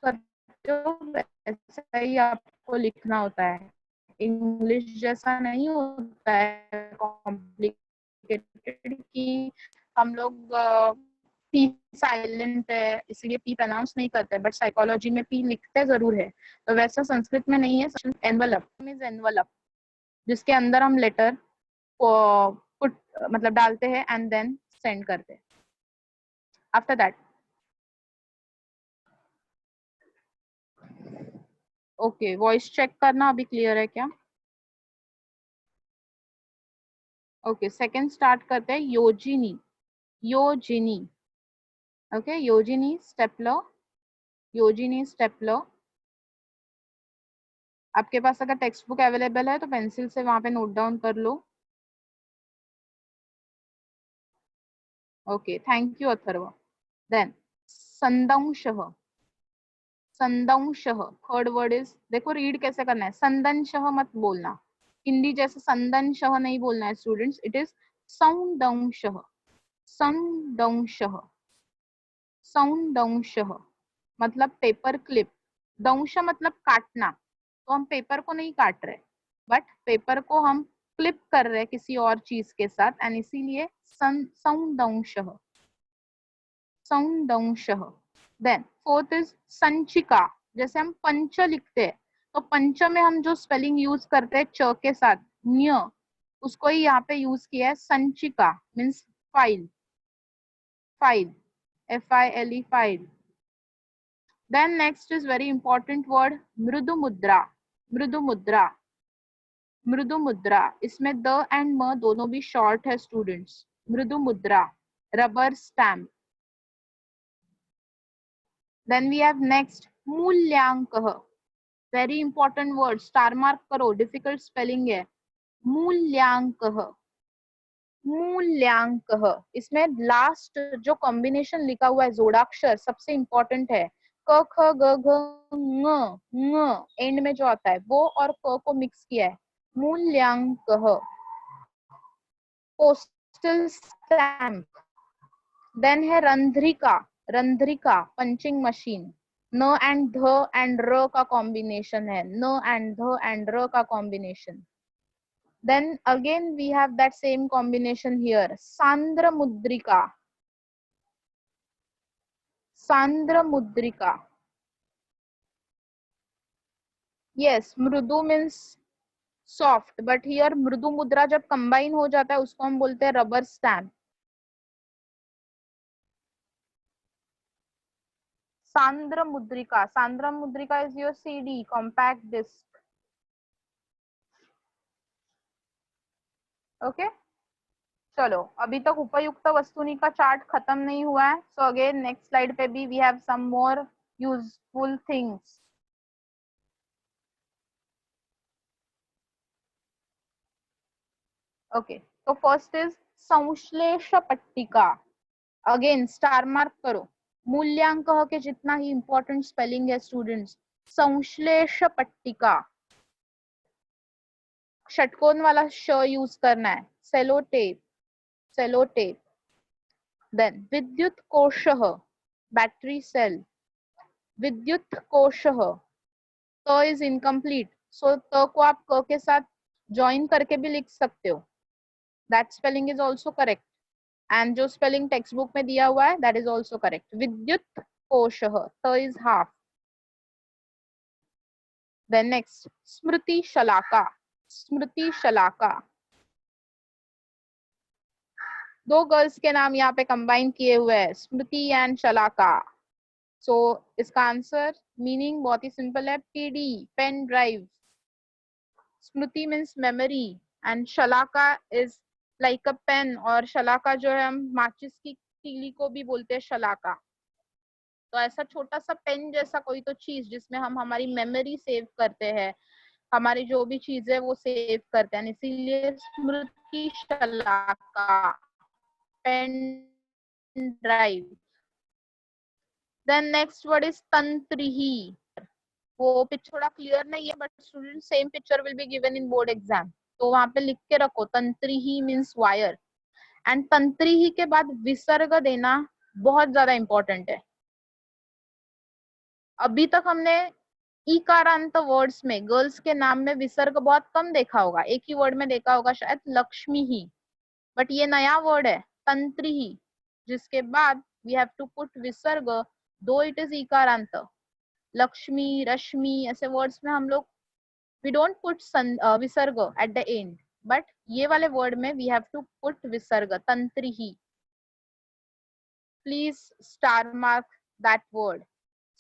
करते हो वैसा ही आपको लिखना होता है। इंग्लिश जैसा नहीं होता है कॉम्प्लिकेटेड कि हम लोग पी साइलेंट है इसलिए पी प्रोनाउंस नहीं करते, बट साइकोलॉजी में पी लिखते जरूर है। तो वैसा संस्कृत में नहीं है। एनवलप मींस एनवलप, जिसके अंदर हम लेटर पुट मतलब डालते हैं एंड देन सेंड करते हैं। After that okay, voice check करना अभी क्लियर है क्या? ओके, सेकंड स्टार्ट करते हैं, योजिनी। योजिनी, ओके, योजिनी स्टेपलर, योजिनी स्टेपलर। आपके पास अगर टेक्स्ट बुक अवेलेबल है तो पेंसिल से वहां पे नोट डाउन कर लो। Okay, thank you Atharva. Then संदंशः, संदंशः थर्ड वर्ड इज, देखो रीड कैसे करना है, संदंशः मत बोलना, हिंदी जैसे संदंशः नहीं बोलना है स्टूडेंट्स, इट इज संदंशः, संदंशः, संदंशः मतलब पेपर क्लिप। दंश मतलब काटना, तो हम पेपर को नहीं काट रहे बट पेपर को हम क्लिप कर रहे किसी और चीज के साथ, एंड इसीलिए संदंशः, संदंशः। देन फोर्थ इज संचिका। जैसे हम पंच लिखते हैं तो पंच में हम जो स्पेलिंग यूज करते हैं च के साथ, न्य, उसको ही यहाँ पे यूज किया है संचिका, means file, file, FILE, file. Then next is very important word मृदु मुद्रा, मृदु मुद्रा, मृदु मुद्रा। इसमें द एंड म दोनों भी शॉर्ट है स्टूडेंट्स। मृदु मुद्रा, rubber stamp. Then we have next मूल्यांकः, very important word, star mark करो, डिफिकल्ट स्पेलिंग है। मूल्यांकः, मूल्यांकः, इसमें लास्ट जो कॉम्बिनेशन लिखा हुआ है जोड़ाक्षर सबसे इंपॉर्टेंट है। क ख ग घ ङ एंड में जो आता है वो और क को मिक्स किया है। मूल्यांकः। पोस्टल स्टैम्प, देन है रंध्रिका, रंध्रिका पंचिंग मशीन, न एंड ध एंड र का कॉम्बिनेशन है, न एंड ध एंड र का combination. Then again we have that same combination here. Sandra Mudrika. Sandra Mudrika. Yes, Mrudu means soft, but here Mrudu Mudra जब combine हो जाता है उसको हम बोलते हैं rubber stamp. Sandra Mudrika. Sandra Mudrika is your CD, compact disc. Okay? चलो अभी तक उपयुक्त वस्तुनि का चार्ट खत्म नहीं हुआ है. So again next slide पे भी we have some more useful things. Okay, तो फर्स्ट इज संश्लेष पट्टिका. अगेन स्टार मार्क करो. मूल्यांक के जितना ही इंपॉर्टेंट स्पेलिंग है स्टूडेंट्स. संश्लेष पट्टिका, षटकोण वाला श यूज करना है. Sellotape, sellotape. Then विद्युत कोशः, बैटरी सेल. विद्युत कोशः, त इज इनकम्प्लीट, सो त को आप क के साथ ज्वाइन करके भी लिख सकते हो. That spelling is also correct. And जो स्पेलिंग टेक्स्ट बुक में दिया हुआ है दैट इज ऑल्सो करेक्ट. विद्युत कोशः, त इज हाफ. देन नेक्स्ट स्मृति शलाका. स्मृति शलाका, दो गर्ल्स के नाम यहाँ पे कंबाइन किए हुए हैं, स्मृति एंड शलाका. सो इसका आंसर मीनिंग बहुत ही सिंपल है, पीडी, पेन ड्राइव. स्मृति मीन्स मेमोरी एंड शलाका इज लाइक अ पेन, और शलाका जो है हम माचिस की तीली को भी बोलते हैं शलाका. तो ऐसा छोटा सा पेन जैसा कोई तो चीज जिसमें हम हमारी मेमोरी सेव करते हैं, हमारी जो भी चीज है वो सेव करते हैं, इसीलिए स्मृति शलाका, pen drive. Then next word is तंत्रिही. वो पिक्चर थोड़ा क्लियर नहीं है but student same picture will be given in board exam, तो वहां पे लिख के रखो तंत्रिही मींस वायर. एंड तंत्रिही के बाद विसर्ग देना बहुत ज्यादा इंपॉर्टेंट है. अभी तक हमने इकारांत वर्ड्स में गर्ल्स के नाम में विसर्ग बहुत कम देखा होगा, एक ही वर्ड में देखा होगा शायद, लक्ष्मी ही. बट ये नया वर्ड है तंत्री ही, जिसके बाद वी हैव टू पुट विसर्ग, दो इट इज इकारांत. लक्ष्मी, रश्मि ऐसे वर्ड्स में हम लोग वी डोंट पुट विसर्ग एट द एंड, बट ये वाले वर्ड में वी हैव टू पुट विसर्ग, तंत्री ही. Please star mark that word.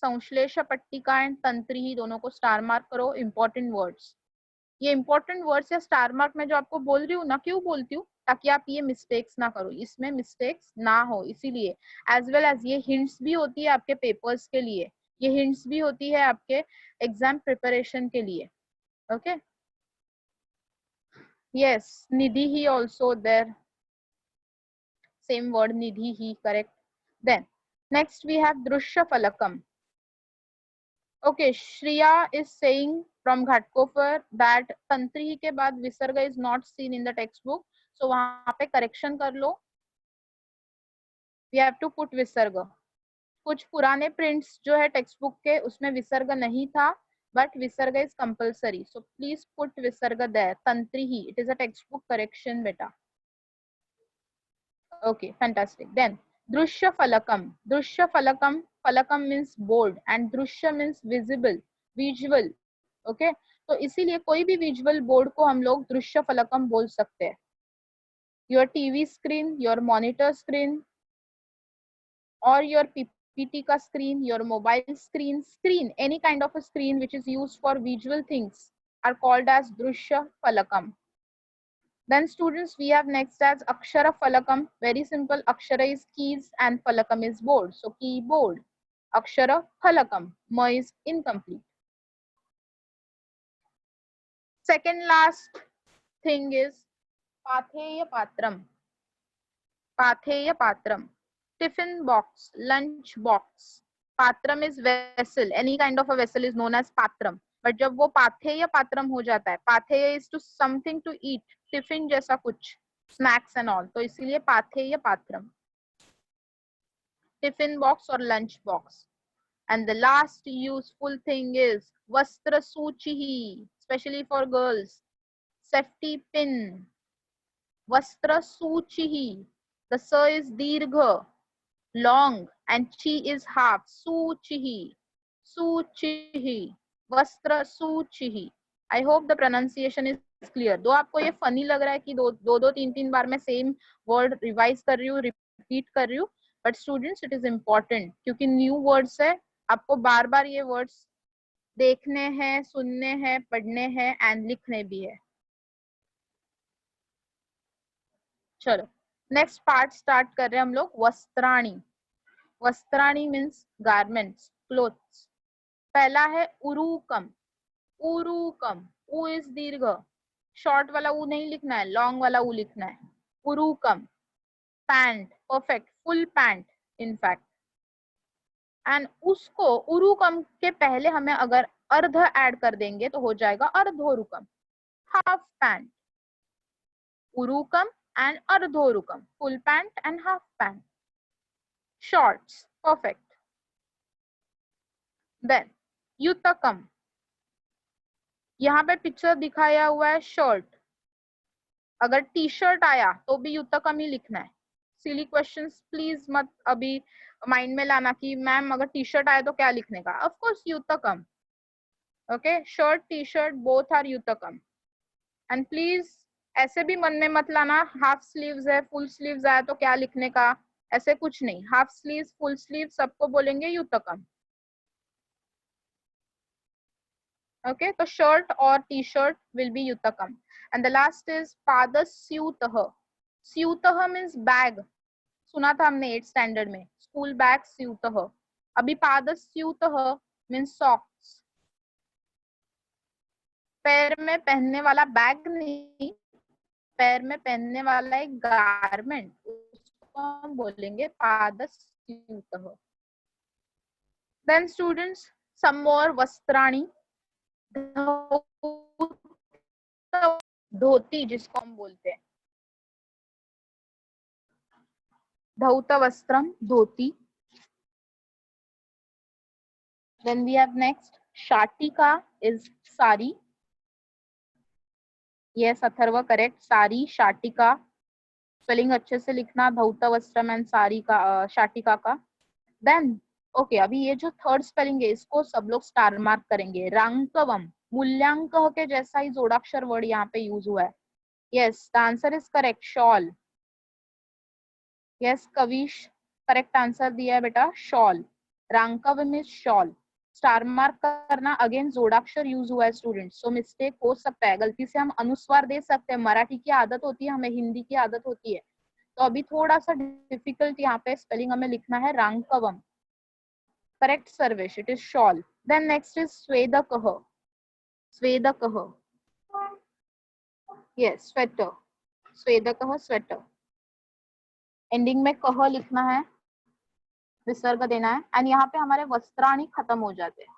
संश्लेष पट्टिका एंड तंत्री ही दोनों को स्टार मार्क करो, इंपॉर्टेंट वर्ड्स. ये इंपॉर्टेंट वर्ड्स या स्टार मार्क में जो आपको बोल रही हूँ ना, क्यों बोलती हूँ, ताकि आप ये मिस्टेक्स ना करो, इसमें मिस्टेक्स ना हो, इसीलिए. एज वेल एज ये हिंट्स भी होती है आपके पेपर्स के लिए, ये हिंट्स भी होती है आपके एग्जाम प्रिपरेशन के लिए. ओके, यस, निधि ही ऑल्सो देयर, सेम वर्ड निधि ही, correct. Then next we have दृश्य फलकम. Okay, Shriya is saying from Ghatkopar that तंत्री के बाद विसर्ग is not seen in the textbook. So वहाँ पे correction कर लो. We have to put विसर्ग. कुछ पुराने prints जो है textbook के उसमें विसर्ग नहीं था, but विसर्ग is compulsory. So please put विसर्ग there. तंत्री he. It is a textbook correction, beta. Okay, fantastic. Then दृश्य फलकम. दृश्य फलकम, फलकम means board and दृश्य means visible, visual. ओके, तो इसीलिए कोई भी विजुअल बोर्ड को हम लोग दृश्य फलकम बोल सकते हैं. Your TV screen, your monitor screen, और योर पीपीटी का screen, your mobile screen, screen, any kind of a screen which is used for visual things are called as दृश्य फलकम. Then students, we have next as Akshara Falakam. Very simple. Akshara is keys and Falakam is board. So keyboard. Akshara phalakam. Ma is incomplete. Second last thing is patheya patram. Patheya patram. Tiffin box, lunch box. Patram is vessel. Any kind of a vessel is known as patram. But जब वो पाथेय पात्रम हो जाता है, पाथेय is to something to eat, tiffin जैसा कुछ, snacks and all, तो इसीलिए पाथेय पात्रम. Tiffin box or lunch box. And the last useful thing is vastra suchihi, especially for girls. Safety pin. Vastra suchihi. The sa is dirgha, long, and chi is half. Suchihi. Suchihi. Vastra suchihi. I hope the pronunciation is clear. दो आपको ये फनी लग रहा है कि दो तीन तीन बार मैं सेम वर्ड रिवाइज कर रही हूँ, रिपीट कर रही हूँ, but students it is important क्योंकि न्यू वर्ड्स है, आपको बार बार ये वर्ड्स देखने हैं, सुनने हैं, पढ़ने हैं एंड लिखने भी है. चलो नेक्स्ट पार्ट स्टार्ट कर रहे हैं हम लोग. वस्त्राणी. वस्त्राणी मीन्स गारमेंट्स, क्लोथ्स. पहला है उरुकम. उरुकम. उ इज दीर्घ, शॉर्ट वाला उ नहीं लिखना है, लॉन्ग वाला उ लिखना है. उरुकम. Pant, perfect, full pant in fact. And उसको उरुकम के पहले हमें अगर अर्ध ऐड कर देंगे तो हो जाएगा अर्धोरुकम, हाफ पैंट. उरुकम and ardhorukam, full pant and half pant. Shorts, perfect. Then युतकम. यहाँ पे पिक्चर दिखाया हुआ है शर्ट, अगर टी शर्ट आया तो भी युतकम ही लिखना है. सिली क्वेश्चंस प्लीज मत अभी माइंड में लाना कि मैम अगर टी शर्ट आया तो क्या लिखने का. ऑफ कोर्स युतकम. Okay, shirt T shirt both are युतकम. एंड प्लीज ऐसे भी मन में मत लाना हाफ स्लीव्स है, फुल स्लीव्स आया तो क्या लिखने का, ऐसे कुछ नहीं. हाफ स्लीव्स, फुल स्लीव्स सबको बोलेंगे युतकम. ओके, तो शर्ट और टी शर्ट विल बी युतकम. एंड द लास्ट इज पादस्यूतः. स्यूतः मीन्स बैग, सुना था हमने 8th स्टैंडर्ड में, स्कूल बैग स्यूतः. अभी पादस्यूतः मीन्स सॉक्स, पैर में पहनने वाला बैग नहीं, पैर में पहनने वाला एक गारमेंट, उसको हम बोलेंगे पादस्यूतः. देन स्टूडेंट्स सम मोर वस्त्राणी. धोती जिसको हम बोलते हैं, धौत वस्त्रम, धोती. Then we have next शाटिका is sari. Yes, Atharva correct, sari, शाटिका. स्पेलिंग अच्छे से लिखना, धौत वस्त्रम एंड साड़ी का, शाटिका का. देन ओके, अभी ये जो थर्ड स्पेलिंग है इसको सब लोग स्टार मार्क करेंगे. रांकवम, मूल्यांक के जैसा ही जोड़ाक्षर वर्ड यहाँ पे यूज हुआ है. Yes, the answer is correct, shawl. Yes Kavish, correct answer दिया है बेटा, शॉल. रांकवम इज शॉल. स्टार मार्क करना, अगेन जोड़ाक्षर यूज हुआ है स्टूडेंट्स, सो मिस्टेक हो सकता है, गलती से हम अनुस्वार दे सकते हैं. मराठी की आदत होती है, हमें हिंदी की आदत होती है, तो अभी थोड़ा सा डिफिकल्ट यहाँ पे स्पेलिंग हमें लिखना है. रांकवम, correct Sarvesh, it is shawl. Then next is स्वेदकः. स्वेदकः, यस स्वेटर. स्वेदकः स्वेटर. एंडिंग में कह लिखना है, विसर्ग देना है. एंड यहाँ पे हमारे वस्त्राणी खत्म हो जाते हैं.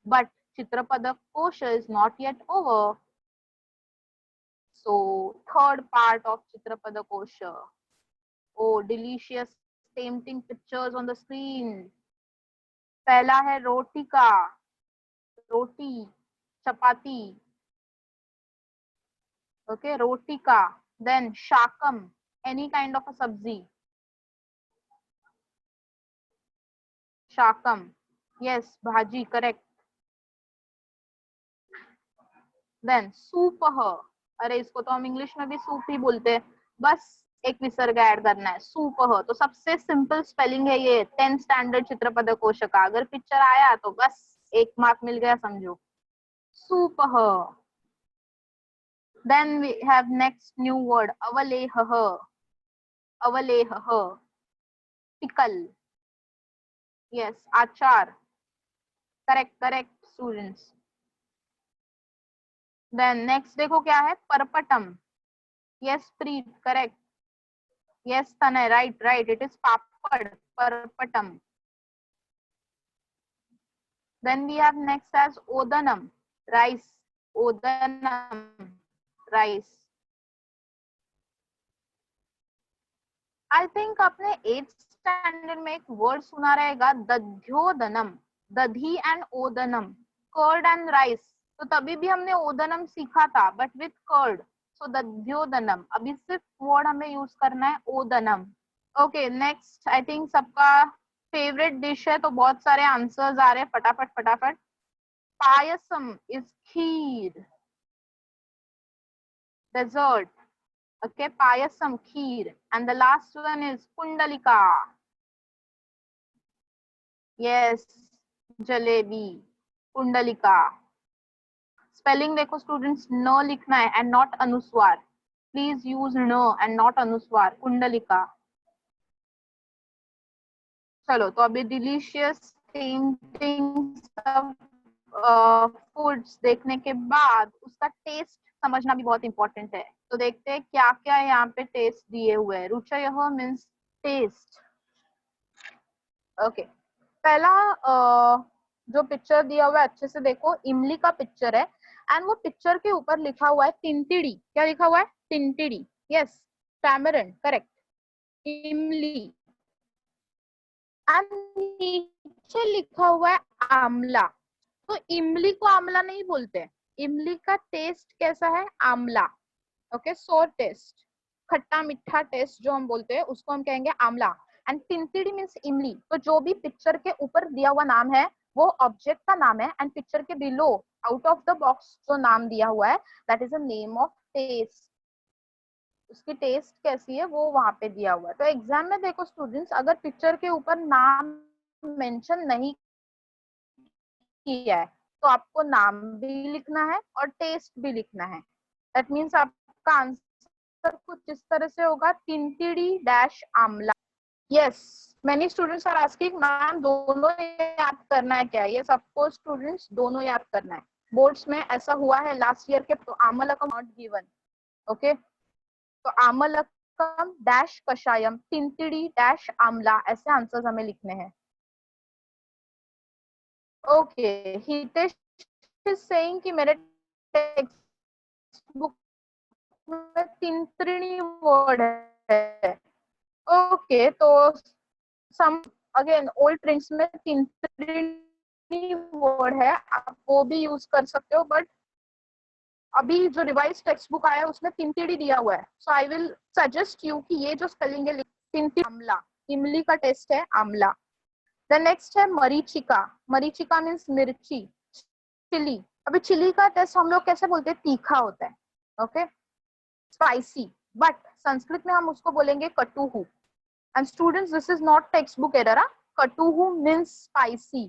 बट चित्रपद कोश is not yet over. So third part of चित्रपद कोश. Oh delicious tempting pictures on the screen. पहला है रोटिका, रोटी, चपाती. ओके, रोटिका. देन शाकम, any kind of a sabzi. Shakam, yes, bhaji, correct. Then सूपह, अरे इसको तो हम इंग्लिश में भी सूप ही बोलते हैं, बस एक विसर्ग ऐड करना है. सूपह, तो सबसे सिंपल स्पेलिंग है ये 10th स्टैंडर्ड चित्रपद कोश का. अगर पिक्चर आया तो बस 1 मार्क मिल गया समझो. सूपह. Then we have next new word, अवलेहः. अवलेहः, pickle. Yes, achar. Correct students. Then next देखो क्या है, परपटम. Yes, Preet, correct. Yes, Tanay, right. It is papad, parpatam. Then we have next as odanam, rice. Odanam, rice. I think आपने 8th स्टैंडर्ड में एक वर्ड सुना रहेगा, दध्योदनम. दधी एंड ओदनम, कर्ड एंड राइस. तो तभी भी हमने ओदनम सीखा था, बट विथ कर्ड. सो दध्योदनम. अभी सिर्फ वर्ड हमें यूज करना है ओदनम. ओके, नेक्स्ट आई थिंक सबका फेवरेट डिश है, तो बहुत सारे आंसर्स आ रहे हैं, फटाफट. Payasam is kheer, dessert. Okay, payasam, kheer. And the last one is kundalika. Yes, jalebi, kundalika. Spelling देखो students, न लिखना है and not अनुस्वार. Please use न and not अनुस्वार. कुंडलिका. चलो, तो अभी डिलीशियस फूड्स देखने के बाद उसका टेस्ट समझना भी बहुत इंपॉर्टेंट है. तो देखते हैं क्या क्या यहाँ पे टेस्ट दिए हुए हैं. रुचय मीन्स टेस्ट. ओके, पहला जो पिक्चर दिया हुआ है अच्छे से देखो, इमली का पिक्चर है एंड वो पिक्चर के ऊपर लिखा हुआ है तिनतिड़ी. क्या लिखा हुआ है? तिनतिड़ी. Yes, tamarind, correct. इमली एंड नीचे लिखा हुआ है आमला. तो इमली को आमला नहीं बोलते. इमली का टेस्ट कैसा है? आमला. ओके, सोर टेस्ट, खट्टा मीठा टेस्ट जो हम बोलते हैं उसको हम कहेंगे आमला. एंड तिनतिड़ी मीन्स इमली. तो जो भी पिक्चर के ऊपर दिया हुआ नाम है वो ऑब्जेक्ट का नाम है एंड पिक्चर के below out of the box जो नाम दिया हुआ है that is a name of taste. उसकी टेस्ट कैसी है वो वहां पे दिया हुआ है. तो एग्जाम में देखो स्टूडेंट्स, अगर पिक्चर के ऊपर नाम मेंशन नहीं किया है तो आपको नाम भी लिखना है और टेस्ट भी लिखना है. दैट मीन्स आपका आंसर कुछ इस तरह से होगा, तिनतिड़ी डैश आमला. Yes, many students are asking ma'am दोनों याद करना है क्या? यस, ऑफ कोर्स स्टूडेंट्स, दोनों याद करना है. बोर्ड्स में ऐसा हुआ है लास्ट ईयर के, तो आमलकम नॉट गिवन. ओके, तो आमलकम डैश कषायम, तिनतिड़ी डैश आमला, ऐसे आंसर्स हमें लिखने हैं. ओके, हितेश इज सेइंग कि मेरे टेक्स्ट बुक में तिनतिड़ी वर्ड है. ओके, तो सम अगेन ओल्ड प्रिंट्स में तिनतिड़ी वर्ड है, आप वो भी यूज कर सकते हो, बट अभी जो रिवाइज टेक्स्ट बुक आया है उसमें तिनतिड़ी दिया हुआ है. So I will suggest you कि ये जो स्पेलिंग है तिनतिड़ी. आमला, इमली का टेस्ट है आमला. द नेक्स्ट है मरीचिका. मरीचिका मीन्स मिर्ची, चिली. अभी चिली का टेस्ट हम लोग कैसे बोलते हैं? तीखा होता है. ओके, स्पाइसी, बट संस्कृत में हम उसको बोलेंगे कटुहू. And students, this is not textbook error. Katuhu means spicy.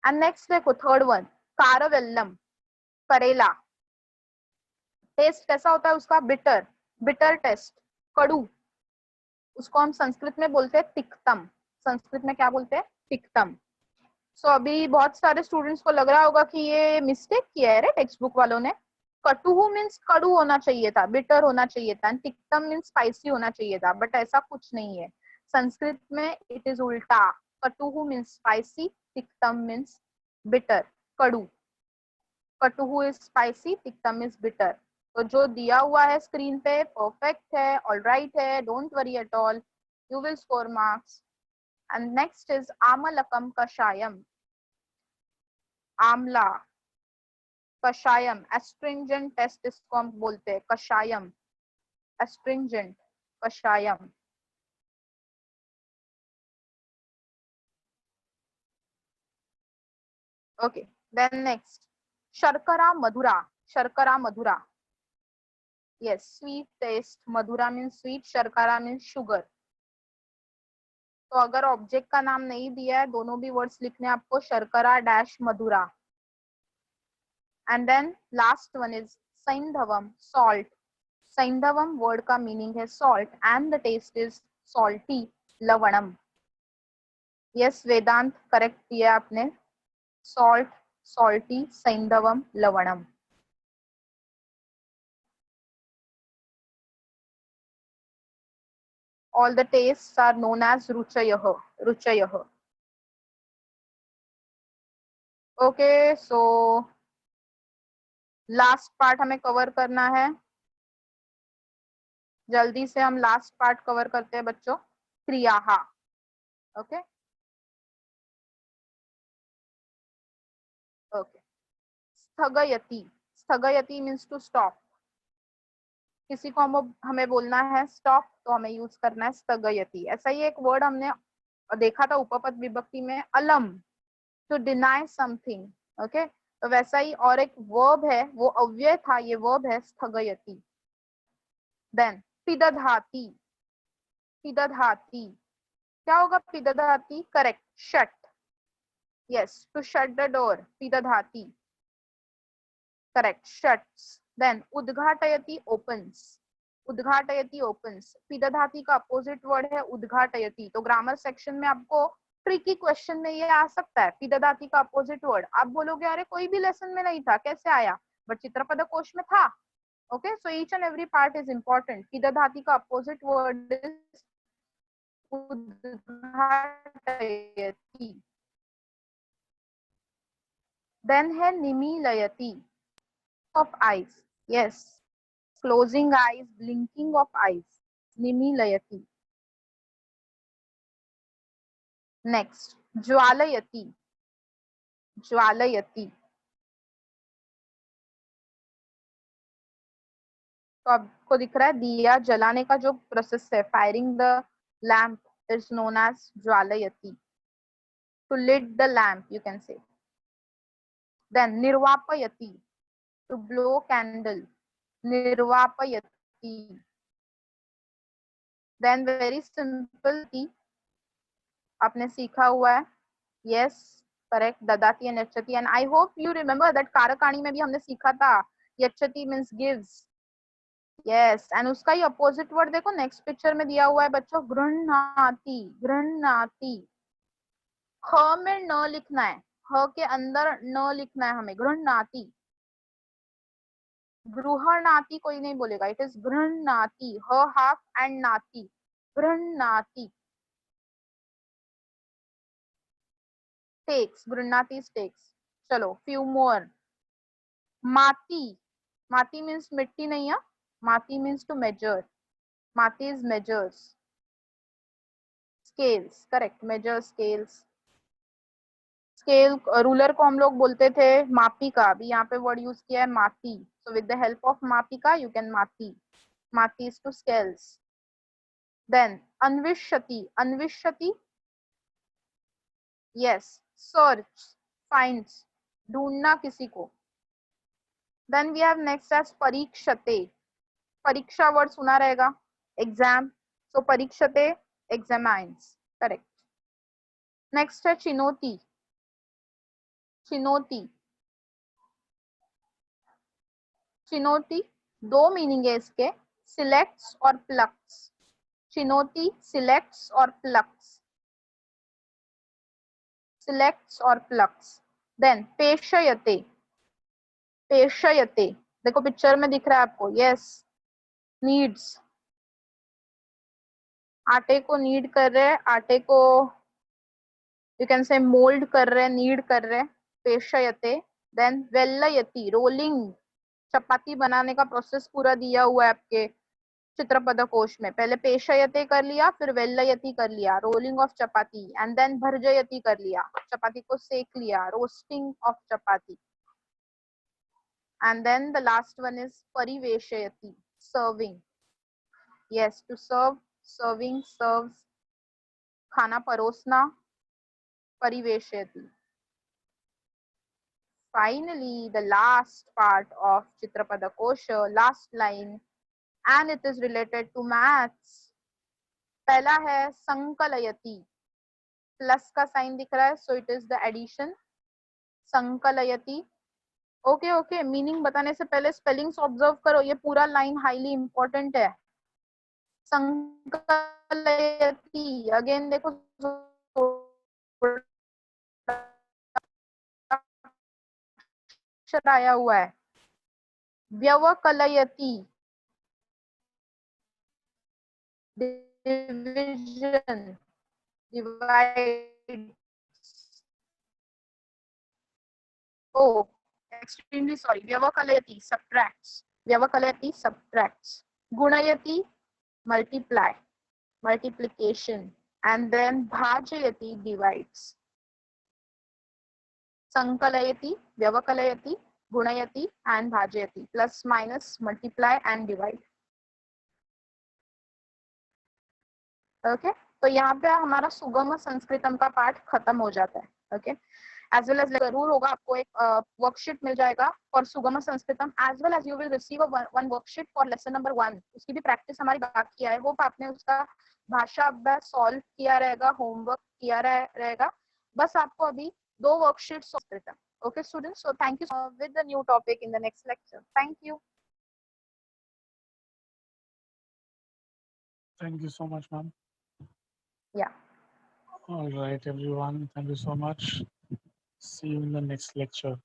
And next देखो third one, Karavellam, करेला. टेस्ट कैसा होता है उसका? बिटर, बिटर टेस्ट, कड़ू. उसको हम संस्कृत में बोलते हैं तिक्तम. संस्कृत में क्या बोलते हैं? तिक्तम. सो अभी बहुत सारे स्टूडेंट्स को लग रहा होगा कि ये मिस्टेक किया है टेक्स्ट बुक वालों ने. कटुहू मीन्स कड़ू होना चाहिए था, बिटर होना चाहिए था, एंड तिक्तम मीन्स स्पाइसी होना चाहिए था, बट ऐसा कुछ नहीं है. संस्कृत में इट इज उल्टा. कटुहू मीन्स स्पाइसी, तिक्तम मीन्स बिटर, कड़ू. कटुहू इज स्पाइसी, तिक्तम इज बिटर. तो जो दिया हुआ है स्क्रीन पे परफेक्ट है, ऑलराइट है, don't worry at all, you will score marks. And next is आमलकम कषायम. आमला, कषायम, एस्ट्रिंजेंट टेस्ट इसको हम बोलते हैं, कषायम, एस्ट्रिंजेंट, कषायम. Okay, then next, Sharkara Madhura. Sharkara Madhura. Yes, sweet taste. Madhura means sweet, Sharkara means sugar. तो अगर ऑब्जेक्ट का नाम नहीं दिया है, दोनों भी वर्ड्स लिखने आपको, शर्करा डैश मधुरा. And then last one is सैंधवम, सॉल्ट. सैंधवम वर्ड का मीनिंग है salt and the taste is salty, लवणम. यस वेदांत, करेक्ट किया आपने. सॉल्ट, सॉल्टी, सैंधवम, लवणम. All the tastes are known as ruchayah. Ruchayah. Okay, so last part हमें कवर करना है. जल्दी से हम लास्ट पार्ट कवर करते हैं बच्चों. क्रियाहा. Okay okay. स्थगयति. स्थगयति मीन्स टू स्टॉप. किसी को हमें बोलना है स्टॉप, तो हमें यूज करना है स्थगयति. ऐसा ही एक वर्ड हमने देखा था उपपद विभक्ति में, अलम, टू डिनाई समथिंग. ओके, तो वैसा ही और एक वर्ब है, वो अव्यय था, ये वर्ब है स्थगयति. देन पिदधाति. पिदधाति क्या होगा? पिदधाति, correct, shut. Yes, to shut the door. पिदधाति, करेक्ट, शट्स. देन उद्घाटयति, ओपन्स. उद्घाटयति, ओपन्स. पिदधाति का अपोजिट वर्ड है उद्घाटयति. तो ग्रामर सेक्शन में आपको ट्रिकी क्वेश्चन में ये आ सकता है, पिदधाति का अपोजिट वर्ड. आप बोलोगे अरे कोई भी लेसन में नहीं था, कैसे आया? बट चित्रपद कोश में था. Okay, so each and every part is important. पिदधाति का अपोजिट वर्ड इज उद्घाटयति. देन है निमीलयति, of eyes. Yes, closing eyes, blinking of eyes. Nimilayati. Next, ज्वालयति. ज्वालयति. तो आपको दिख रहा है दिया जलाने का जो प्रोसेस है, firing the lamp is known as ज्वालयति. To lit the lamp, you can say. Then निर्वापयति, to blow candle. निर्वापयति. Then very simple थी, आपने सीखा हुआ है. Yes, correct, ददाति and यच्छति. And I hope you remember that कारकाणी में भी हमने सीखा था, यच्छति means gives. Yes, and उसका ही अपोजिट वर्ड देखो नेक्स्ट पिक्चर में दिया हुआ है बच्चों, गृह्णाति. गृह्णाति. ह में न लिखना है, ह के अंदर न लिखना है हमें. गृह्णाति. गृहणाति कोई नहीं बोलेगा, इट इज गृह्णाति. ह हाफ एंड नाति. गृह्णाति. टेक्स. गृह्णाति टेक्स. चलो फ्यू मोर. माती. माती मीन्स मिट्टी नहीं है. माती मीन्स टू मेजर. माती is measures. Scales, correct, measure scales. Scale ruler को हम लोग बोलते थे मापिका, अभी यहाँ पे वर्ड यूज किया है माती. So with the help of मापिका यू कैन माती. माती इज टू स्केल्स. देन अन्विष्यति. अन्विष्यति, यस, सर्च, फाइंड्स, ढूंढना किसी को. Then we have next as परीक्षते. परीक्षा वर्ड सुना रहेगा, एग्जाम. सो परीक्षते, एग्जामाइन्स, करेक्ट. नेक्स्ट है चिनोती. चिनोती. चिनोती दो मीनिंग है इसके, सिलेक्ट्स और प्लक्स. चिनोती सिलेक्ट्स और प्लक्स. सिलेक्ट्स और प्लक्स. देन पेशयते. पेशयते देखो पिक्चर में दिख रहा है आपको, यस, नीड्स. आटे को नीड कर रहे हैं, आटे को यू कैन से मोल्ड कर रहे हैं, नीड कर रहे हैं. पेशयते. Then वेल्लयति, rolling. चपाती बनाने का प्रोसेस पूरा दिया हुआ है आपके चित्रपद कोश में. पहले पेशयते कर लिया, फिर वेल्लयति कर लिया, rolling of chapati. And then भर्जयति कर लिया, चपाती को सेक लिया, roasting of chapati. And then the last one is pariveshayati, serving. Yes, to serve, serving, serves. खाना परोसना, pariveshayati. Finally, the last part of Chitrapada Kosha, last line, and it is related to maths. पहला है संकलयति. प्लस का साइन दिख रहा है, so it is the addition. संकलयति. ओके ओके, मीनिंग बताने से पहले स्पेलिंग्स ऑब्जर्व करो, ये पूरा लाइन हाईली इंपॉर्टेंट है. संकलयति, अगेन देखो अक्षर आया हुआ है, व्यवकलयति, division, divide. Oh, extremely sorry. Vyavakalati, subtracts. Vyavakalati, subtracts. Gunayati, multiply, multiplication. And then bhajayati, divides. Sankalayati, Vyavakalayati, Gunayati, and bhajayati. Plus, minus, multiply, and divide. Okay? तो यहाँ पे हमारा सुगम संस्कृतम का पाठ खत्म हो जाता है. Okay? As well as जरूर होगा, आपको एक वर्कशीट मिल जाएगा फॉर सुगम संस्कृतम, as well as you will receive one worksheet for lesson number 1. उसकी भी प्रैक्टिस हमारी बाकी है. होप आपने उसका भाषा अभ्यास सॉल्व किया रहेगा, होमवर्क किया रहेगा. बस आपको अभी 2 worksheet संस्कृतम. Okay students, so thank you with the new topic in the next lecture. Thank you. Thank you so much, ma'am. Yeah. All right, everyone. Thank you so much. See you in the next lecture.